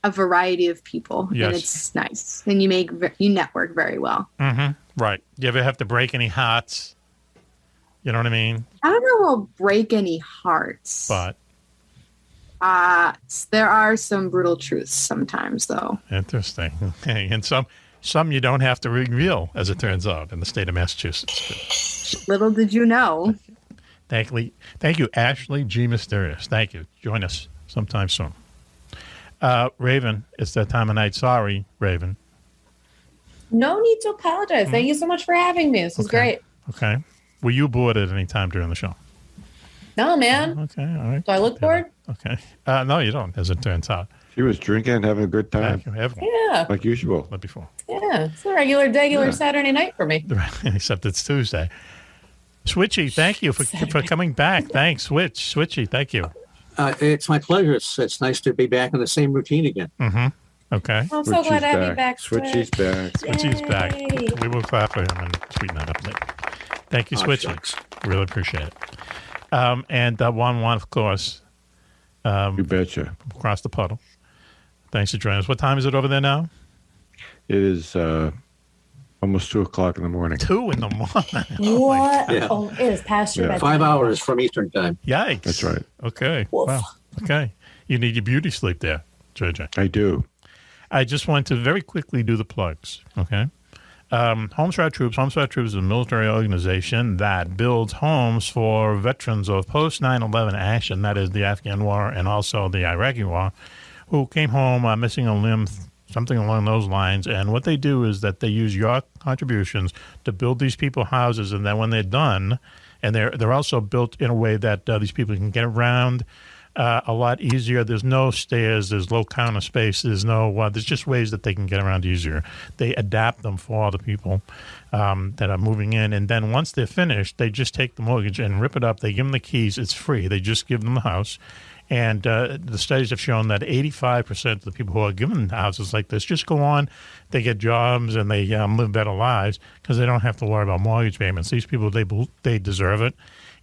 a variety of people, Yes. and it's nice. And you network very well. Mm-hmm. Right. You ever have to break any hearts? You know what I mean? I don't know if we'll break any hearts. But there are some brutal truths sometimes, though. interesting. Okay. And some you don't have to reveal, as it turns out, in the state of Massachusetts. Little did you know. Thank you, Ashley G. Mysterious. Thank you. Join us sometime soon. Raven, it's that time of night. Sorry, Raven. No need to apologize. Thank you so much for having me. This was great. Okay. Were you bored at any time during the show? No, man. Okay, all right. Do I look bored? Okay. No, you don't, as it turns out. She was drinking and having a good time. Yeah. Like usual. Like before. Yeah. It's a regular Saturday night for me. Except it's Tuesday. Switchy, thank you for coming back. Thanks, Switchy, thank you. It's my pleasure. It's nice to be back in the same routine again. Mm-hmm. Okay. I'm so glad to have you back. Switchy's back. Switchy's back. We will clap for him and sweeten that up later. Thank you, Switchy. Shucks. Really appreciate it. And Juan-Juan, of course. You betcha. Across the puddle. Thanks for joining us. What time is it over there now? It is almost 2 o'clock in the morning. 2 in the morning. What? Yeah. Oh, it is past your bedtime. 5 hours from Eastern time. Yikes. That's right. Okay. Woof. Wow. Okay. You need your beauty sleep there, JJ. I do. I just want to very quickly do the plugs, okay? Homes for Our Troops. Homes for Our Troops is a military organization that builds homes for veterans of post 9/11 action, that is the Afghan War and also the Iraqi War, who came home missing a limb, something along those lines. And what they do is that they use your contributions to build these people houses, and then when they're done, and they're also built in a way that these people can get around a lot easier. There's no stairs. There's low counter space. There's just ways that they can get around easier. They adapt them for all the people that are moving in. And then once they're finished, they just take the mortgage and rip it up. They give them the keys. It's free. They just give them the house. And the studies have shown that 85% of the people who are given houses like this just go on, they get jobs, and they live better lives because they don't have to worry about mortgage payments. These people, they deserve it.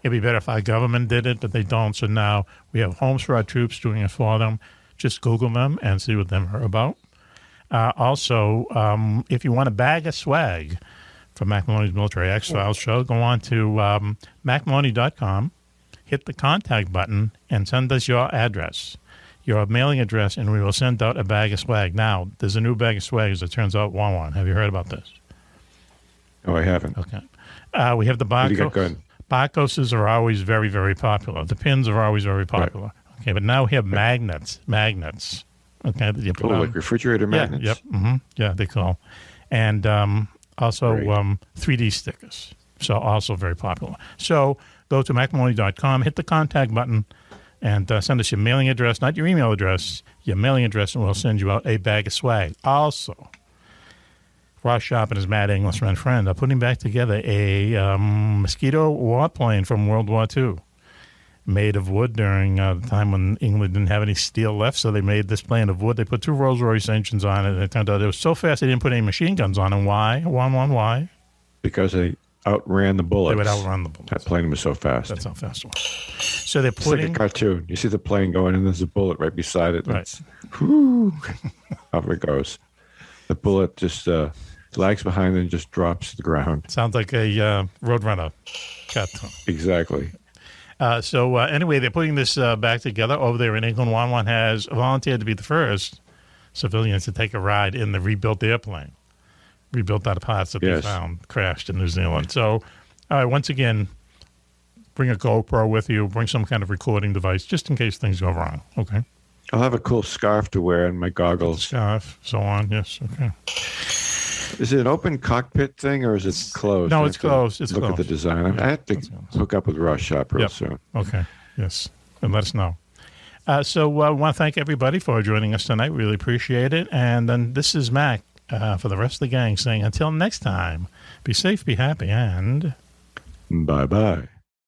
It'd be better if our government did it, but they don't. So now we have Homes for Our Troops doing it for them. Just Google them and see what they're about. Also, if you want a bag of swag from Mack Maloney's Military X-Files show, go on to MackMaloney.com, hit the contact button, and send us your address, your mailing address, and we will send out a bag of swag. Now, there's a new bag of swag, as it turns out, Juan-Juan. Have you heard about this? No, I haven't. Okay. We have the What do you got barcode. going? Barcoses are always very, very popular. The pins are always very popular. Right. Okay, but now we have magnets. Okay, that you put on. Like refrigerator magnets? Yep. Mm-hmm. Yeah, they call. And also 3D stickers. So also very popular. So go to MackMaloney.com, hit the contact button, And send us your mailing address, not your email address, your mailing address, and we'll send you out a bag of swag. Also, Ross Sharp and his mad Englishman friend are putting back together a mosquito warplane from World War II, made of wood during the time when England didn't have any steel left, so they made this plane of wood. They put 2 Rolls-Royce engines on it, and it turned out it was so fast they didn't put any machine guns on them. Why? Why? Because they outran the bullets. They would outrun the bullets. That plane was so fast. That's how fast it was. So they're It's like putting... a cartoon. You see the plane going, and there's a bullet right beside it. Right. Off it goes. The bullet just lags behind and just drops to the ground. Sounds like a Roadrunner cartoon. Exactly. So anyway, they're putting this back together over there in England. Juan-Juan has volunteered to be the first civilian to take a ride in the rebuilt airplane, rebuilt out of parts that they found crashed in New Zealand. So, all right, once again, bring a GoPro with you, bring some kind of recording device, just in case things go wrong, okay? I'll have a cool scarf to wear and my goggles. Scarf, so on, yes, okay. Is it an open cockpit thing or is it closed? No, it's closed. It's look closed. at the design. I have to hook up with Ross Shop real soon. Okay, yes, and let us know. So I want to thank everybody for joining us tonight. Really appreciate it. And then this is Mack for the rest of the gang saying until next time, be safe, be happy, and... Bye-bye.